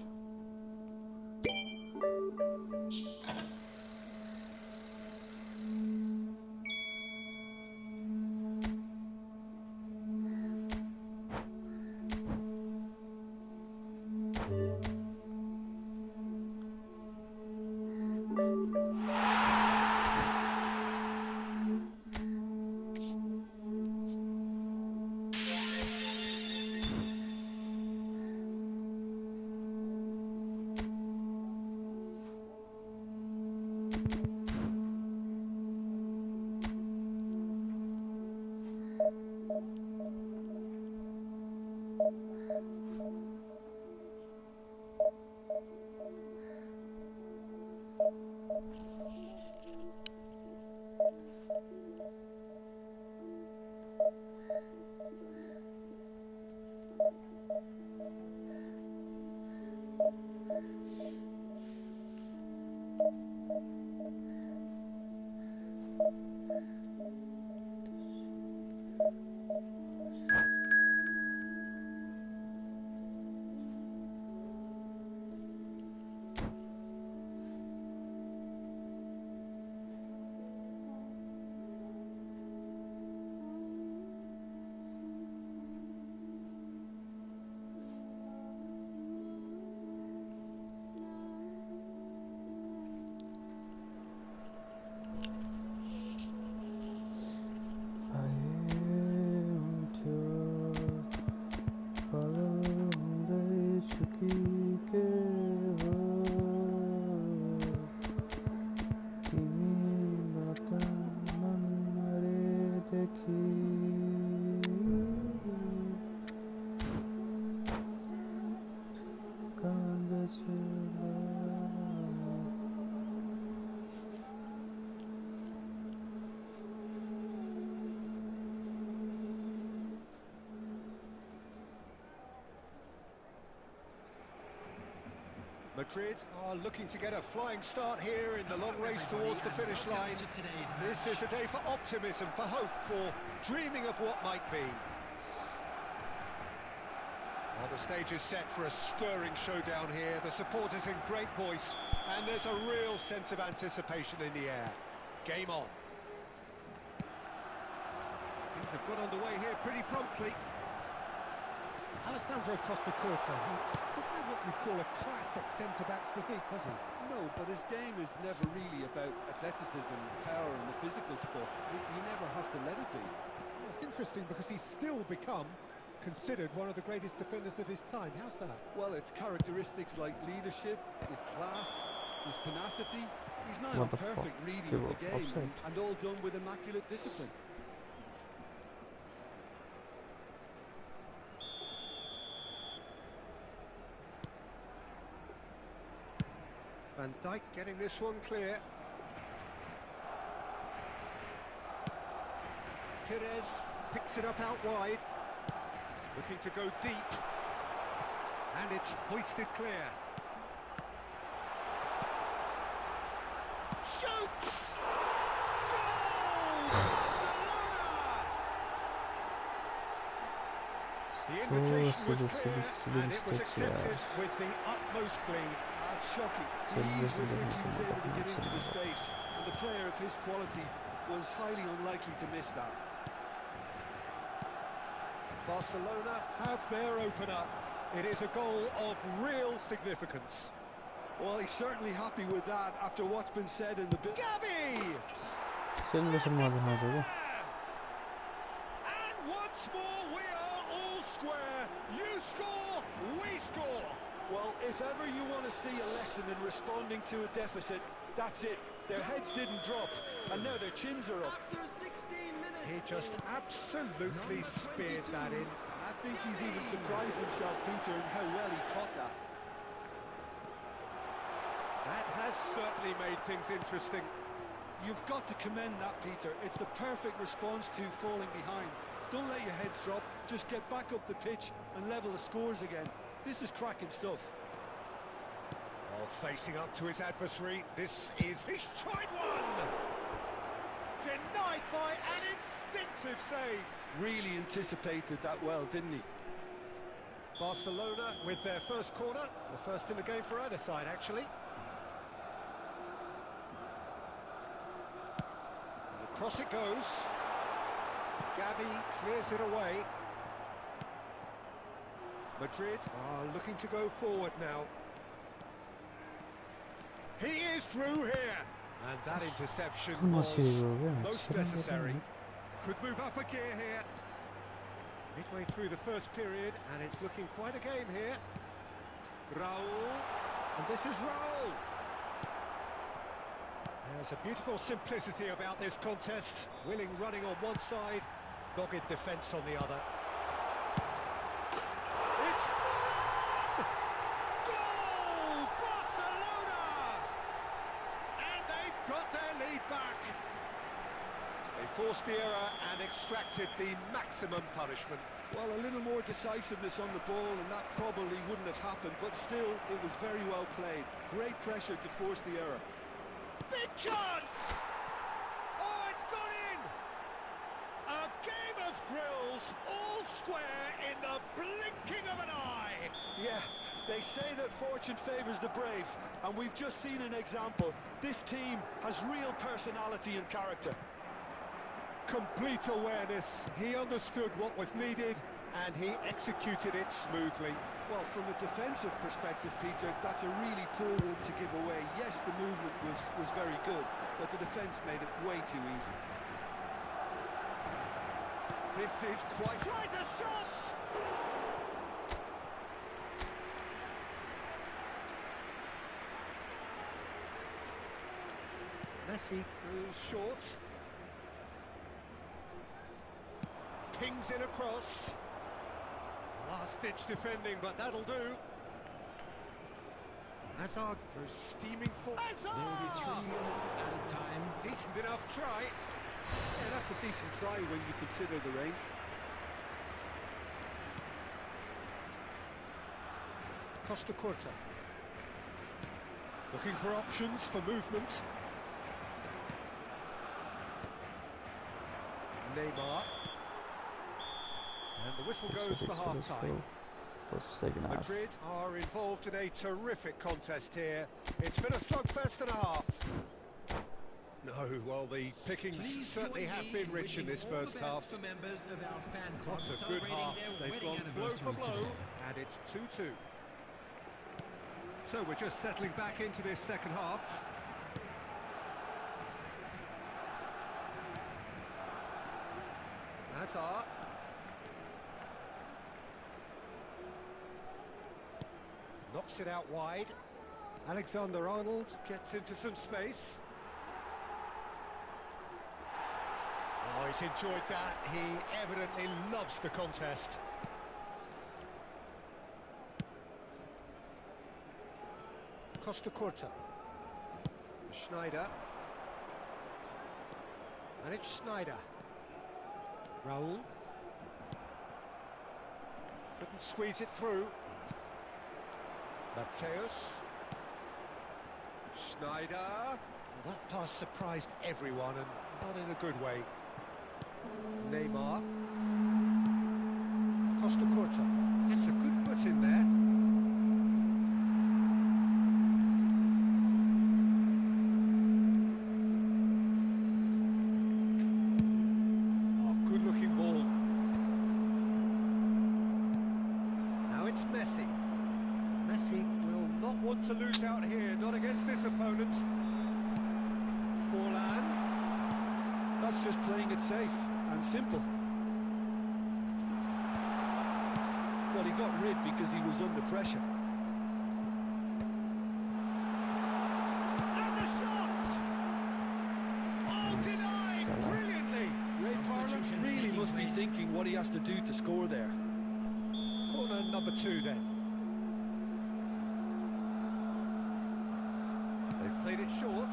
Madrid are looking to get a flying start here in the long race towards the finish line. This is a day for optimism, for hope, for dreaming of what might be. Well, the stage is set for a stirring showdown here. The supporters in great voice, and there's a real sense of anticipation in the air. Game on. Things have got underway here pretty promptly. Alessandro Costa-Curta, he doesn't have what you call a classic centre-back's physique, does he? No, but his game is never really about athleticism, power and the physical stuff. He never has to let it be. Well, it's interesting because he's still become considered one of the greatest defenders of his time. How's that? Well, it's characteristics like leadership, his class, his tenacity. He's now a What the fuck? perfect reading Give of the up. game, Offside. and all done with immaculate discipline. Van Dijk getting this one clear. Pires picks it up out wide. Looking to go deep. And it's hoisted clear. Shoots! Goal! Barcelona! The invitation was clear, and it was accepted with the utmost glee. That's shocking. He's with which he was able to get into the space, and a player of his quality was highly unlikely to miss that. Barcelona have their opener. It is a goal of real significance. Well, he's certainly happy with that after what's been said in the... Gavi! Senin de sen malzeme hazırdı. And once more we are all square. score? Well, if ever you want to see a lesson in responding to a deficit, that's it. Their heads didn't drop, and now their chins are up. After 16 minutes, He just is absolutely number speared 22. that in. I think he's even surprised himself, Peter, in how well he caught that. That has certainly made things interesting. You've got to commend that, Peter. It's the perfect response to falling behind. Don't let your heads drop, just get back up the pitch and level the scores again. This is cracking stuff. Oh, facing up to his adversary, this is his tried one! Denied by an instinctive save. Really anticipated that well, didn't he? Barcelona with their first corner, the first in the game for either side, actually. And across it goes. Gavi clears it away. Madrid are looking to go forward now. He is through here. And that interception was most necessary. Could move up a gear here. Midway through the first period, and it's looking quite a game here. Raul, and this is Raul. There's a beautiful simplicity about this contest. Willing running on one side, dogged defence on the other. It's goal! Barcelona! And they've got their lead back. They forced the error and extracted the maximum punishment. Well, a little more decisiveness on the ball and that probably wouldn't have happened, but still, it was very well played. Great pressure to force the error. Big chance! Oh, it's gone in! A game of thrills, all square in the blinking of an eye! Yeah, they say that fortune favours the brave, and we've just seen an example. This team has real personality and character. Complete awareness, he understood what was needed, and he executed it smoothly. Well, from a defensive perspective, Peter, that's a really poor one to give away. Yes, the movement was very good, but the defence made it way too easy. This is quite... Tries a shot! Messi goes short. Pings in across. Last-ditch defending, but that'll do. Hazard goes steaming forward. There will be 3 Hazard! minutes at a time. Decent enough try. Yeah, that's a decent try when you consider the range. Costa Curta. Looking for options for movement. Neymar. And the whistle goes for half-time. For second half. Madrid are involved in a terrific contest here. It's been a slugfest and a half. No, well, the pickings Please certainly join have me been in rich in wishing this all the first best half. for members of our fan club What a good celebrating half. their They've wedding gone blow for anniversary blow, today. and it's 2-2. So we're just settling back into this second half. Hazard. Knocks it out wide. Alexander-Arnold gets into some space. Oh, he's enjoyed that. He evidently loves the contest. Costa Curta. Schneider. And it's Schneider. Raul. Couldn't squeeze it through. Mateus. Schneider. Well, that pass surprised everyone, and not in a good way. Neymar. Costa Curta. Gets a good foot in there. Oh, good looking ball. Now it's Messi. Messi will not want to lose out here, not against this opponent. Forlan. That's just playing it safe and simple. Well, he got rid because he was under pressure. And the shot! Oh, denied brilliantly! Ray Parlour really must be thinking what he has to do to score there. Corner number 2 then. They've played it short.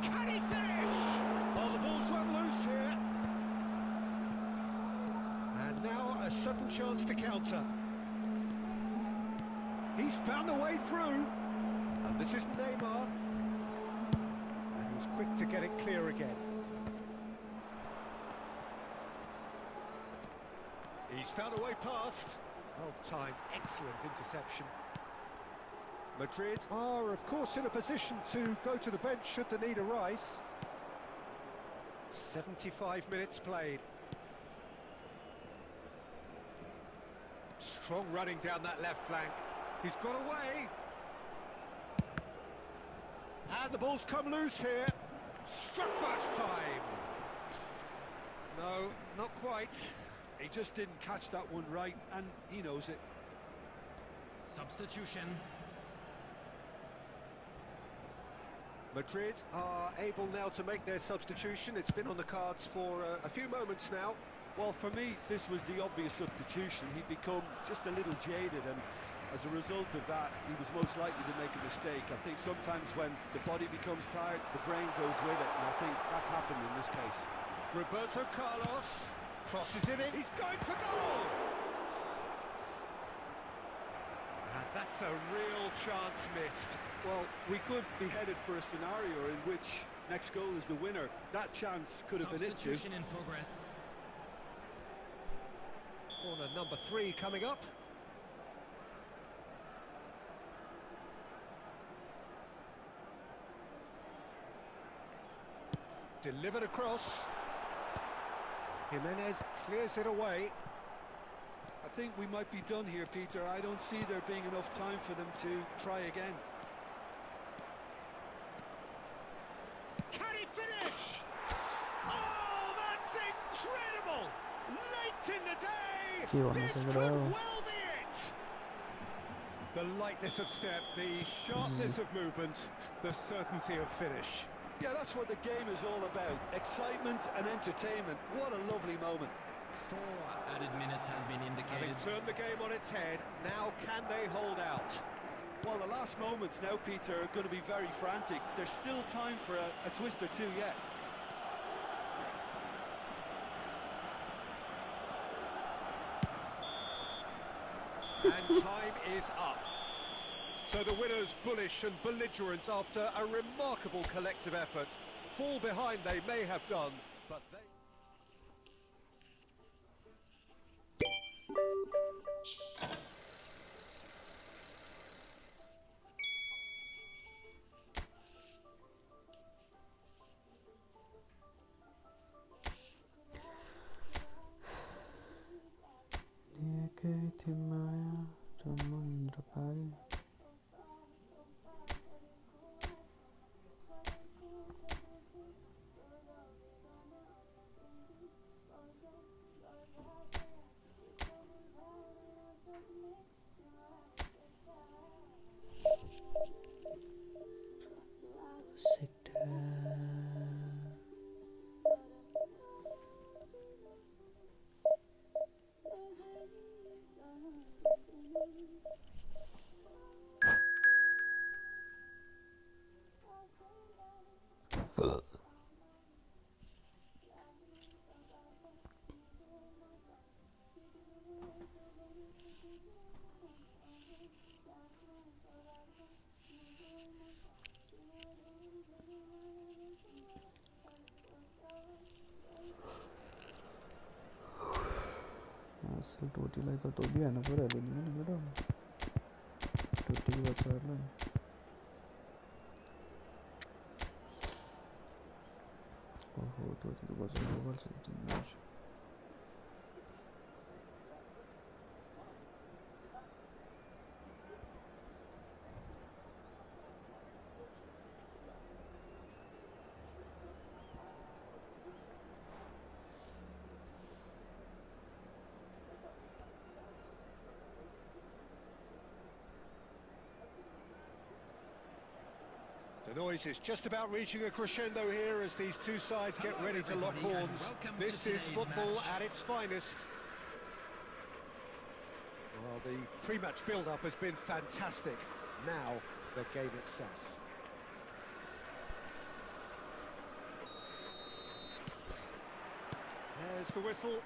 Can he finish? Oh, the ball's run loose here. And now a sudden chance to counter. He's found a way through. And this is Neymar. And he's quick to get it clear again. He's found a way past. Well timed, excellent interception. Madrid are, of course, in a position to go to the bench should the need arise. 75 minutes played. Strong running down that left flank. He's got away. And the ball's come loose here. Struck first time. No, not quite. He just didn't catch that one right, and he knows it. Substitution. Madrid are able now to make their substitution. It's been on the cards for a few moments now. Well, for me, this was the obvious substitution. He'd become just a little jaded, and as a result of that, he was most likely to make a mistake. I think sometimes when the body becomes tired, the brain goes with it, and I think that's happened in this case. Roberto Carlos crosses it in. He's going for goal! And that's a real chance missed. Well, we could be headed for a scenario in which next goal is the winner. That chance could have been it too. Substitution in progress. Corner number 3 coming up. Delivered across. Jimenez clears it away. I think we might be done here, Peter. I don't see there being enough time for them to try again. Can he finish? Oh, that's incredible! Late in the day, this could well be it! The lightness of step, the sharpness of movement, the certainty of finish. Yeah, that's what the game is all about. Excitement and entertainment. What a lovely moment. 4 added minutes has been indicated. Having turned the game on its head, now can they hold out? Well, the last moments now, Peter, are going to be very frantic. There's still time for a twist or two yet. And time is up. So the winners, bullish and belligerent after a remarkable collective effort. Fall behind they may have done, but they... टोटीलाई त तोबिहाल्नु परिहाल्यो नि मेरो टोटीको बच्चाहरूलाई ओहो टोटीको बच्चा गर्छ तिमीहरू The noise is just about reaching a crescendo here as these two sides get ready to lock horns. This is football at its finest. Well, the pre-match build-up has been fantastic. Now, the game itself. There's the whistle.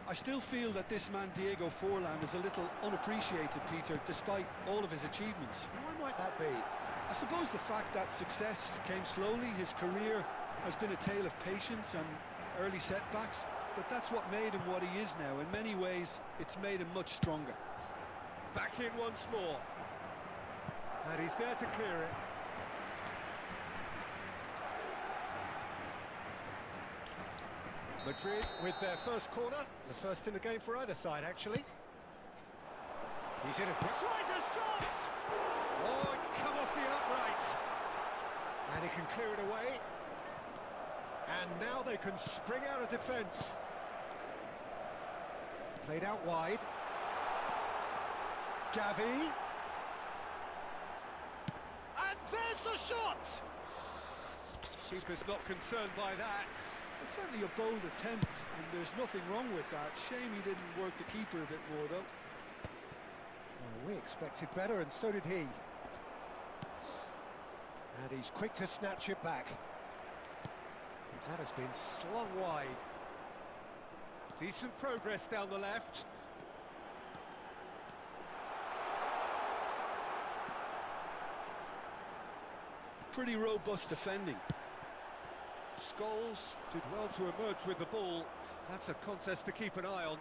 I still feel that this man Diego Forlan is a little unappreciated, Peter, despite all of his achievements. Why might that be? I suppose the fact that success came slowly, his career has been a tale of patience and early setbacks, but that's what made him what he is now. In many ways, it's made him much stronger. Back in once more. And he's there to clear it. Madrid with their first corner, the first in the game for either side, actually. He's in a... Tries a shot! Oh, it's come off the upright. And he can clear it away. And now they can spring out of defence. Played out wide. Gavi. And there's the shot! Keeper's not concerned by that. It's certainly a bold attempt, and there's nothing wrong with that. Shame he didn't work the keeper a bit more, though. Well, we expected better, and so did he. And he's quick to snatch it back. That has been slung wide. Decent progress down the left. Pretty robust defending. Scholes did well to emerge with the ball. That's a contest to keep an eye on.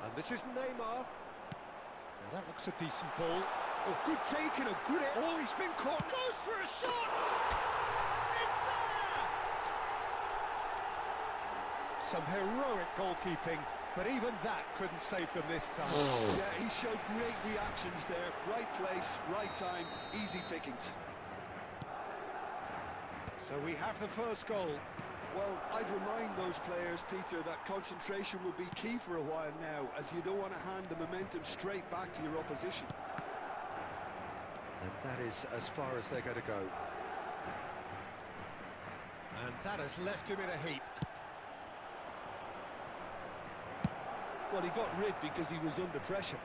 And this is Neymar. Now that looks a decent ball. Oh, good take and a good... Oh, he's been caught. Goes for a shot! It's there! Some heroic goalkeeping, but even that couldn't save them this time. Yeah, he showed great reactions there. Right place, right time, easy pickings. So we have the first goal. Well, I'd remind those players, Peter, that concentration will be key for a while now, as you don't want to hand the momentum straight back to your opposition. And that is as far as they're going to go. And that has left him in a heap. Well, he got rid because he was under pressure.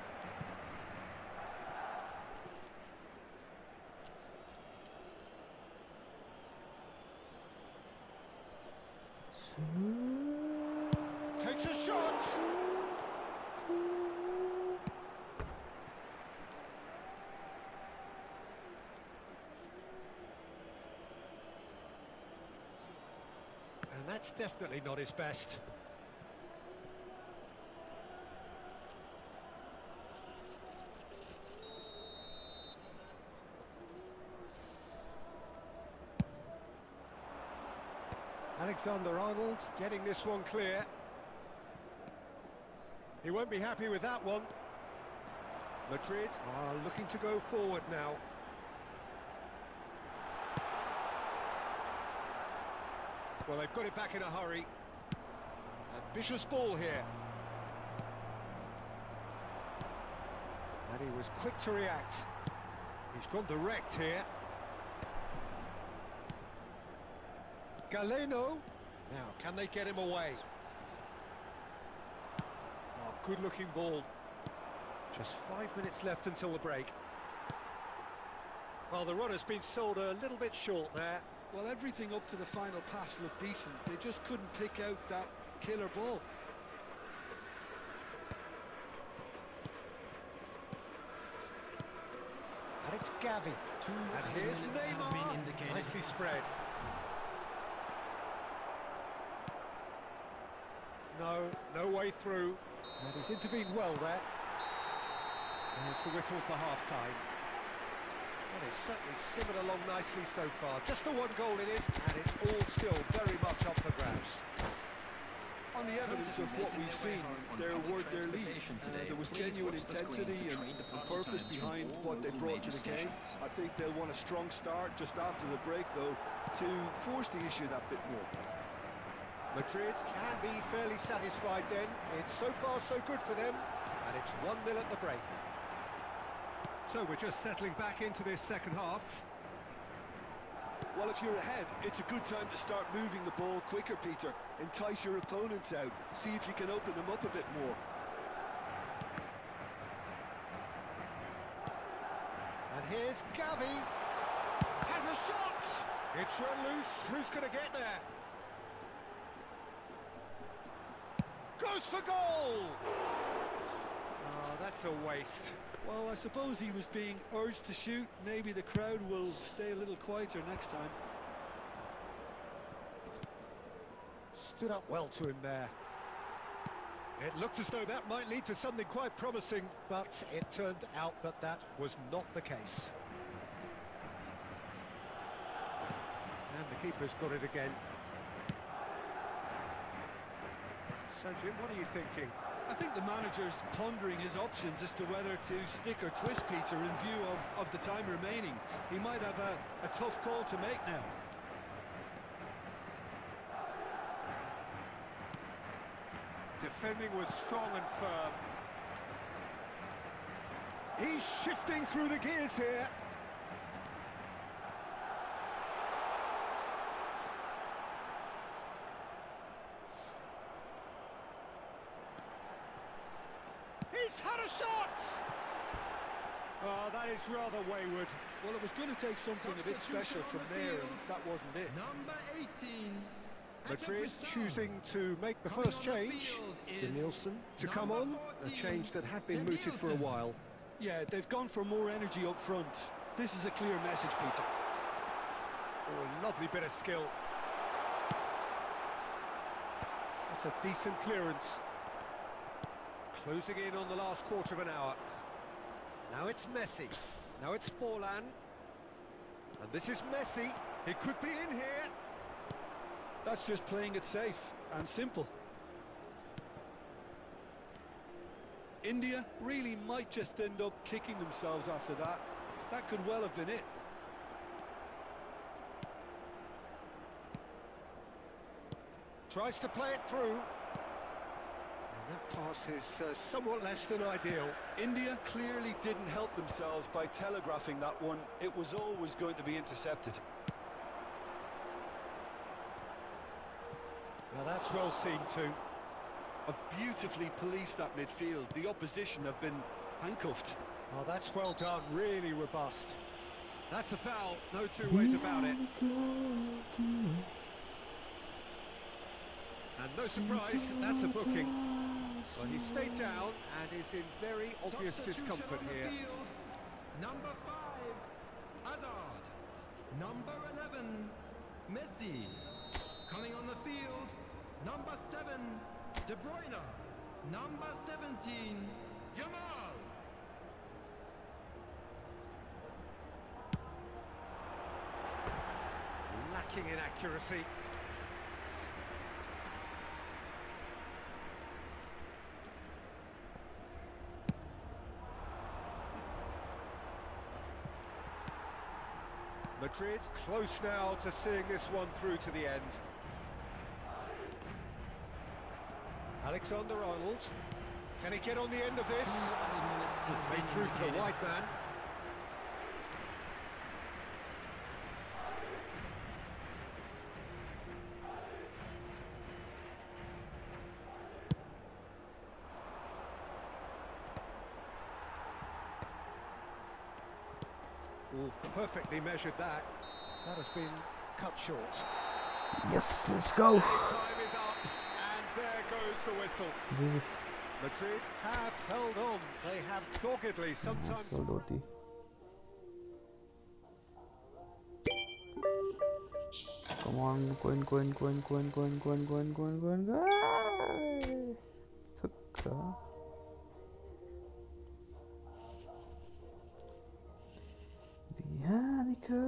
Takes a shot! And that's definitely not his best. Alexander-Arnold getting this one clear. He won't be happy with that one. Madrid are looking to go forward now. Well, they've got it back in a hurry. Ambitious ball here. And he was quick to react. He's gone direct here. Galeno. Now, can they get him away? Oh, good-looking ball. Just 5 minutes left until the break. Well, the run has been sold a little bit short there. Well, everything up to the final pass looked decent. They just couldn't pick out that killer ball. And it's Gavi. And here's Neymar. Nicely spread. No way through. And he's intervened well there. There's the whistle for half-time. Well, it's certainly simmered along nicely so far. Just the one goal in it, and it's all still very much up for grabs. On the evidence of what we've seen, they're worth their lead. There was genuine intensity and purpose behind what they brought to the game. I think they'll want a strong start just after the break, though, to force the issue that bit more. Madrid can be fairly satisfied then. It's so far so good for them, and it's 1-0 at the break. So we're just settling back into this second half. Well, if you're ahead, it's a good time to start moving the ball quicker, Peter. Entice your opponents out. See if you can open them up a bit more. And here's Gavi. Has a shot! It's run loose. Who's going to get there? Goes for goal! Oh, that's a waste. Well, I suppose he was being urged to shoot. Maybe the crowd will stay a little quieter next time. Stood up well to him there. It looked as though that might lead to something quite promising, but it turned out that that was not the case. And the keeper's got it again. So, Jim, what are you thinking? I think the manager's pondering his options as to whether to stick or twist Peter in view of the time remaining. He might have a tough call to make now. Defending was strong and firm. He's shifting through the gears here. He's had a shot! Oh, that is rather wayward. Well, it was going to take something a bit special from there, and that wasn't it. Number 18. Madrid choosing to make the first change. Denilson to come on, a change that had been mooted for a while. Yeah, they've gone for more energy up front. This is a clear message, Peter. Oh, a lovely bit of skill. That's a decent clearance. Closing in on the last quarter of an hour. Now it's Messi. Now it's Forlan. And this is Messi. He could be in here. That's just playing it safe and simple. India really might just end up kicking themselves after that. That could well have been it. Tries to play it through. And that pass is somewhat less than ideal. India clearly didn't help themselves by telegraphing that one. It was always going to be intercepted. Now that's well seen too. Have beautifully policed that midfield. The opposition have been handcuffed. Oh, that's well done, really robust. That's a foul, no two ways about it. And no surprise, that's a booking. Well, he stayed down and is in very obvious discomfort here. Number 5, Hazard. Number 11, Messi. Coming on the field, number 7, De Bruyne. Number 17, Yamal. Lacking in accuracy. Madrid close now to seeing this one through to the end. Alexander-Arnold, can he get on the end of this? Made through for the wide man. Oh, perfectly measured that. That has been cut short. Yes, let's go. Time is up, and there goes the whistle. GG. Madrid have held on. They have doggedly sometimes. So dirty. Come on, coin. Thukka. Bianca.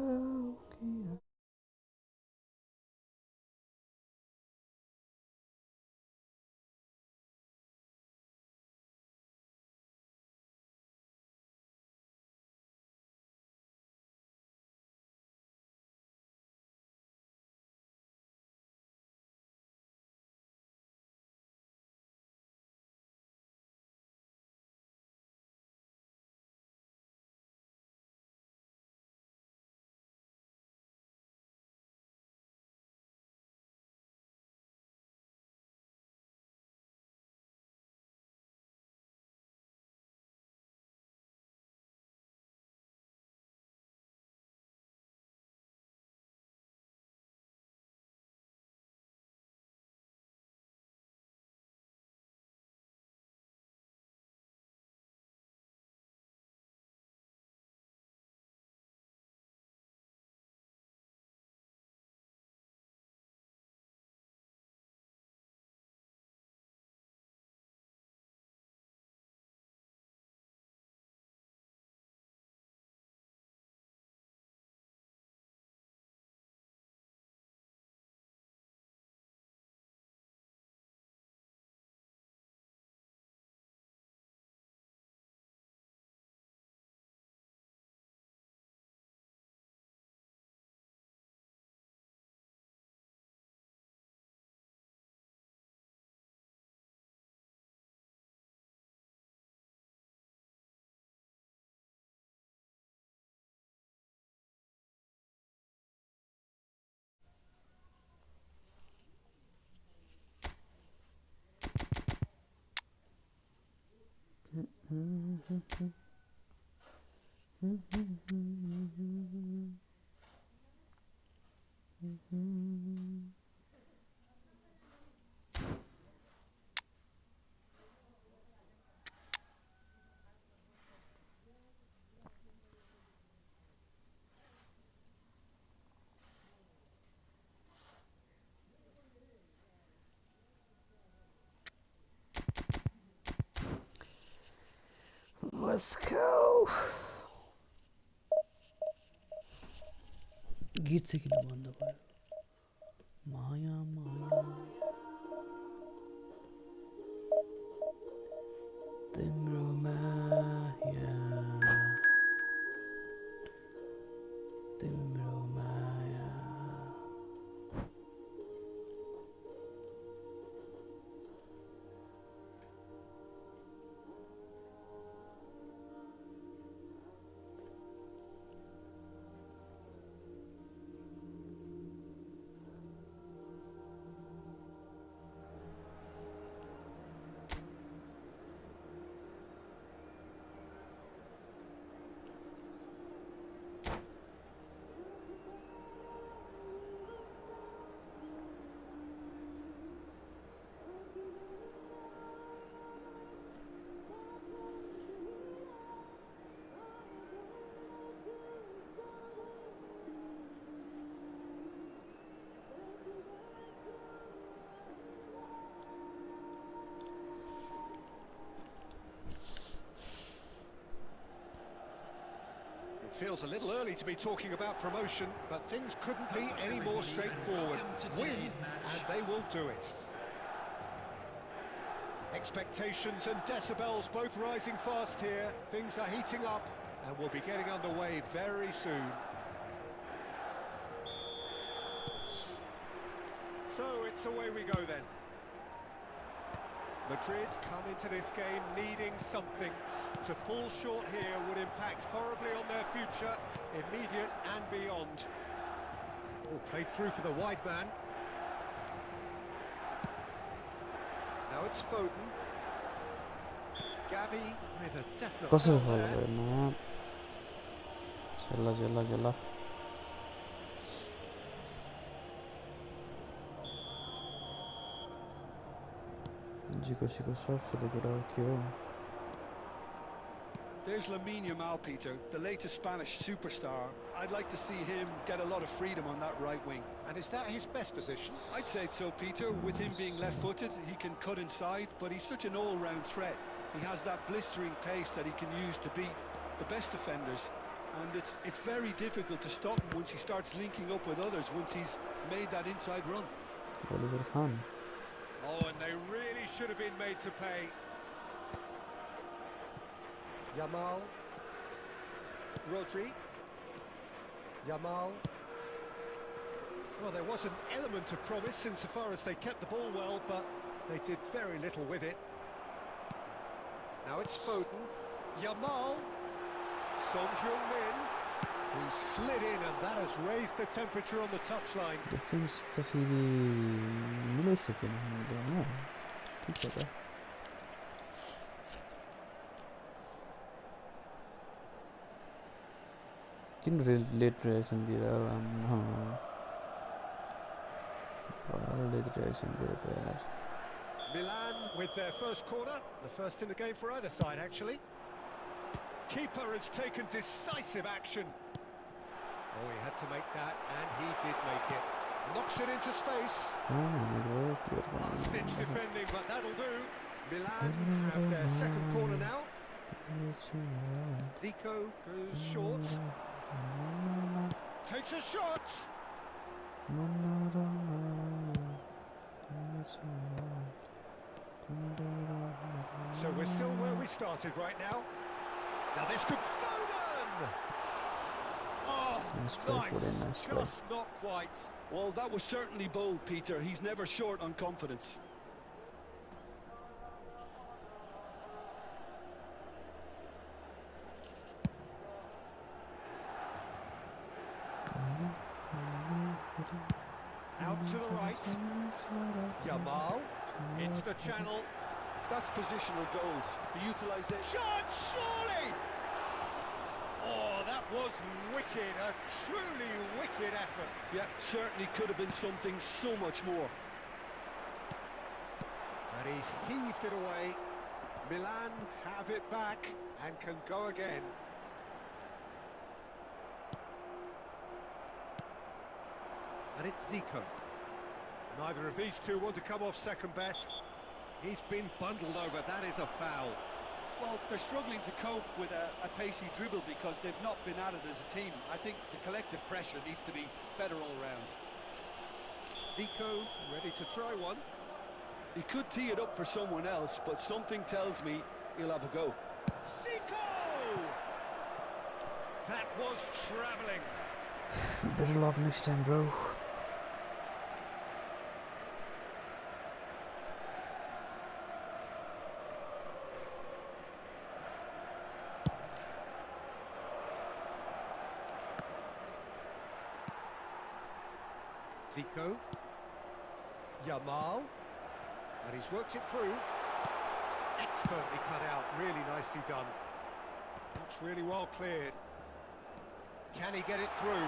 Let's go. गीत चाहिँ किन बन्द भयो? माया माया तिम्रो माया तिम्रो माया Feels a little early to be talking about promotion, but things couldn't be any more straightforward. Win, and they will do it. Expectations and decibels both rising fast here. Things are heating up, and we'll be getting underway very soon. So it's away we go then. Madrid come into this game needing something. To fall short here would impact horribly on their future, immediate and beyond. Oh, played through for the wide man. Now it's Foden. Gavi with a definite कसरी foul flow there. भएन? चला चला चला जिको सिको सब फुटेको के हो? There's Lamine Yamal, Peter, the latest Spanish superstar. I'd like to see him get a lot of freedom on that right wing. And is that his best position? I'd say so, Peter. With him being left-footed, he can cut inside, but he's such an all-round threat. He has that blistering pace that he can use to beat the best defenders. And it's very difficult to stop him once he starts linking up with others, once he's made that inside run. Oliver Kahn. Oh, and they really should have been made to pay. Yamal. Rodri. Yamal. Well, there was an element of promise insofar as they kept the ball well, but they did very little with it. Now it's Foden. Yamal. Son Heung-min. He slid in, and that has raised the temperature on the touchline. Defense त फेरि मिलाइसकेन हामीले हैन ठीक छ त किन late reaction दिएर late reaction दिएर यार Milan with their first corner, the first in the game for either side actually. Keeper has taken decisive action. Oh, he had to make that, and he did make it. Knocks it into space. Last-ditch defending, but that'll do. Milan have their second corner now. Zico goes short. Takes a shot. So we're still where we started right now. Now this could Foden! Oh, Nice play, Foden, nice play. just not quite. Well, that was certainly bold, Peter. He's never short on confidence. Out to the right. Yamal into the channel. That's positional goal. The utilisation. Shot, surely! Oh, that was wicked, a truly wicked effort. Yeah, certainly could have been something so much more. And he's heaved it away. Milan have it back and can go again. And it's Zico. Neither of these two want to come off second best. He's been bundled over, that is a foul. Well, they're struggling to cope with a pacey dribble because they've not been at it as a team. I think the collective pressure needs to be better all round. Zico ready to try one. He could tee it up for someone else, but something tells me he'll have a go. Zico! That was travelling. Better luck next time, bro. Zico. Yamal. And he's worked it through. Expertly cut out, really nicely done. That's really well cleared. Can he get it through?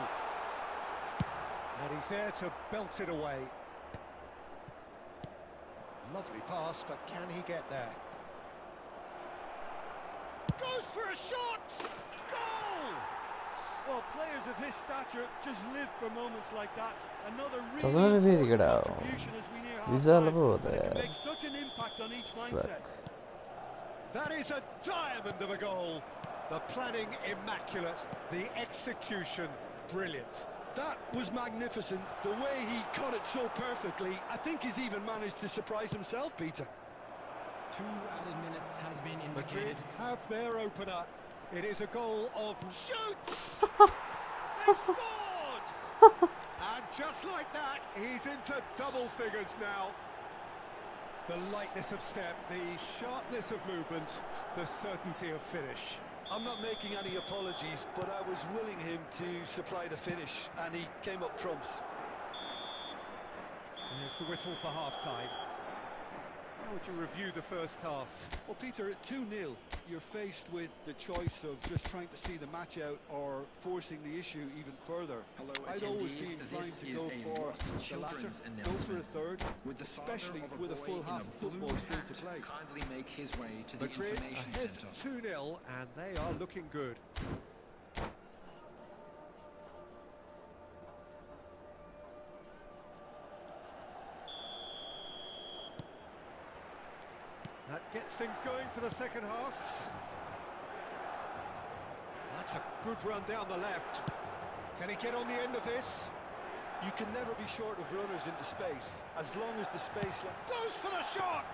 And he's there to belt it away. Lovely pass, but can he get there? Goes for a shot! Goal! Well, players of his stature just live for moments like that. Another Tadına really bir important gol. contribution as we near Güzel half-time, bu and da it ya. can make such an impact on each mindset. That is a diamond of a goal. The planning immaculate, the execution brilliant. That was magnificent. The way he cut it so perfectly, I think he's even managed to surprise himself, Peter. 2 added minutes has been Madrid indicated. have their opener. It is a goal of shoot! They've scored! And just like that, he's into double figures now. The lightness of step, the sharpness of movement, the certainty of finish. I'm not making any apologies, but I was willing him to supply the finish, and he came up trumps. There's the whistle for half-time. How would you review the first half? Well, Peter, at 2-0, you're faced with the choice of just trying to see the match out or forcing the issue even further. Hello, I'd always attendees. be inclined This to is go a for Rossi the latter, Children's go for a announcement. third, With the especially father of with a boy full in half of blue football still hat to play. kindly make his way to the Madrid information ahead center. 2-0, and they are looking good. That gets things going for the second half. That's a good run down the left. Can he get on the end of this? You can never be short of runners into space, as long as the space... Goes for the shot!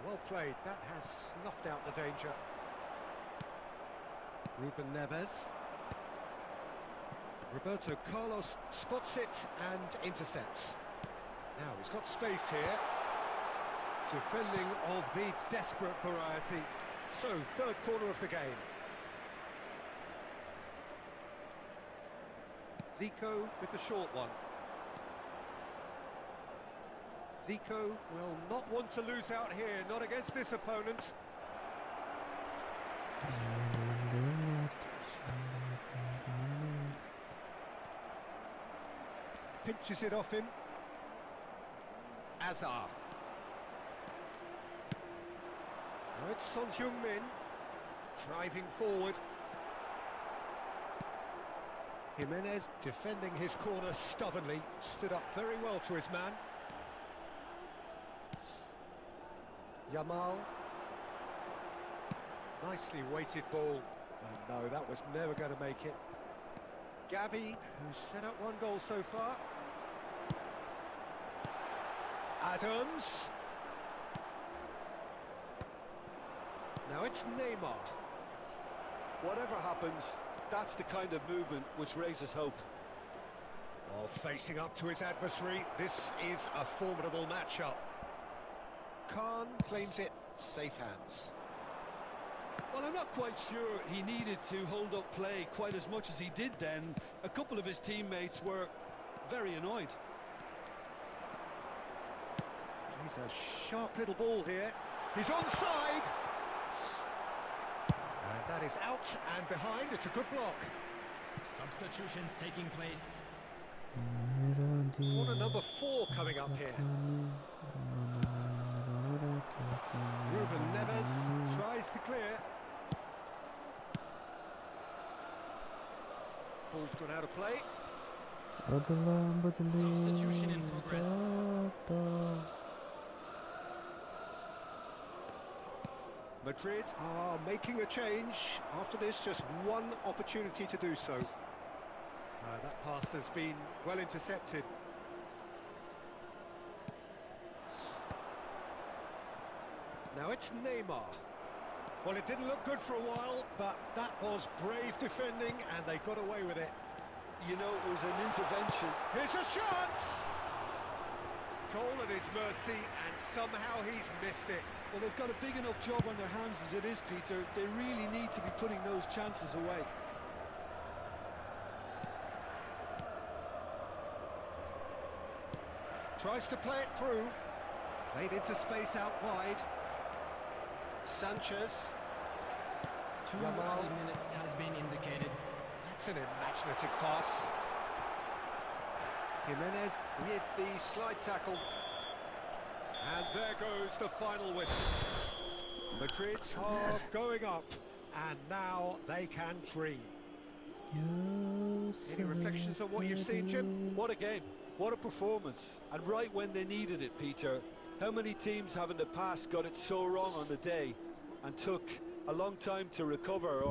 Well played, that has snuffed out the danger. Ruben Neves. Roberto Carlos spots it and intercepts. Now he's got space here. Defending of the desperate variety. So, third corner of the game. Zico with the short one. Zico will not want to lose out here, not against this opponent. Pinches it off him. Azar. Now it's Son Heung-min driving forward. Jimenez defending his corner stubbornly, stood up very well to his man. Yamal. Nicely weighted ball. Oh no, that was never going to make it. Gavi, who's set up one goal so far. Adams. Now it's Neymar. Whatever happens, that's the kind of movement which raises hope. Oh, facing up to his adversary, this is a formidable matchup. Khan claims it, safe hands. Well, I'm not quite sure he needed to hold up play quite as much as he did then. A couple of his teammates were very annoyed. He's a sharp little ball here. He's onside. And that is out and behind. It's a good block. Substitutions taking place. Corner number 4 coming up here. Ruben Neves tries to clear. Ball's gone out of play. Substitution in progress. Madrid are making a change. After this, just one opportunity to do so. That pass has been well intercepted. Now it's Neymar. Well, it didn't look good for a while, but that was brave defending, and they got away with it. You know, it was an intervention. Here's a chance! Goal at his mercy, and somehow he's missed it. Well, they've got a big enough job on their hands as it is, Peter. They really need to be putting those chances away. Tries to play it through. Played into space out wide. Sanchez. 2 added minutes has been indicated. That's an imaginative pass. Jimenez with the slide tackle. And there goes the final whistle. Madrid are going up, and now they can dream. Any reflections on what you've seen, Jim? What a game. What a performance. And right when they needed it, Peter. How many teams have in the past got it so wrong on the day and took a long time to recover,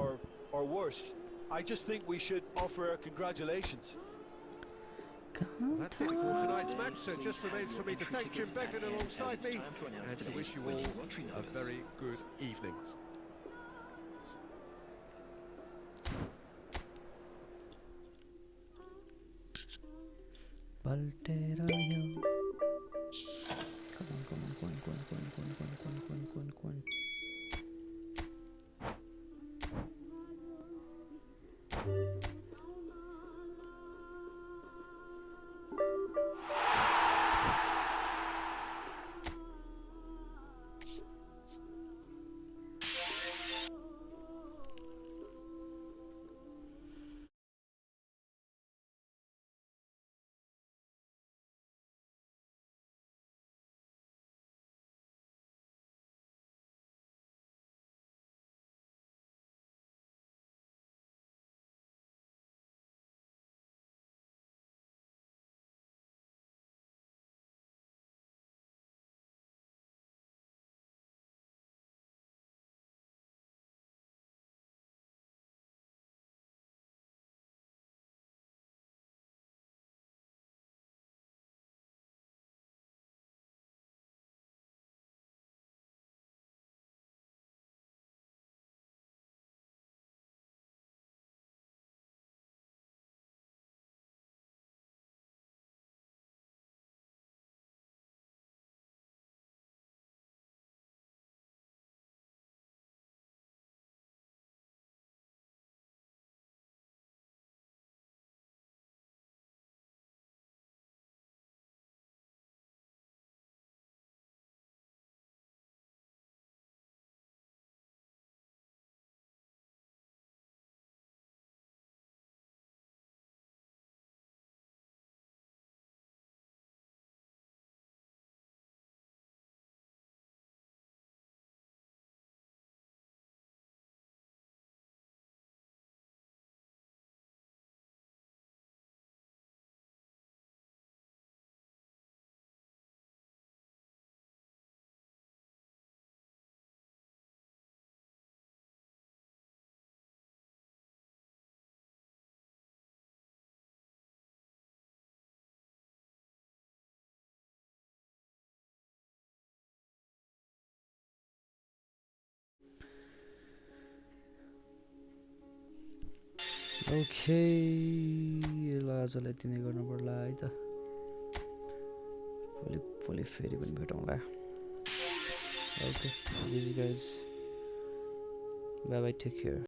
or worse? I just think we should offer our congratulations. That's it for tonight's match, so it just remains for me to thank Jim Beglin alongside me and to wish you all a very good evening. Balterayo. Come on. Okay ल आजलाई यति नै गर्नु पर्ला है त भोलि फेरि पनि भेटौँला ओके जी guys Bye bye, take care.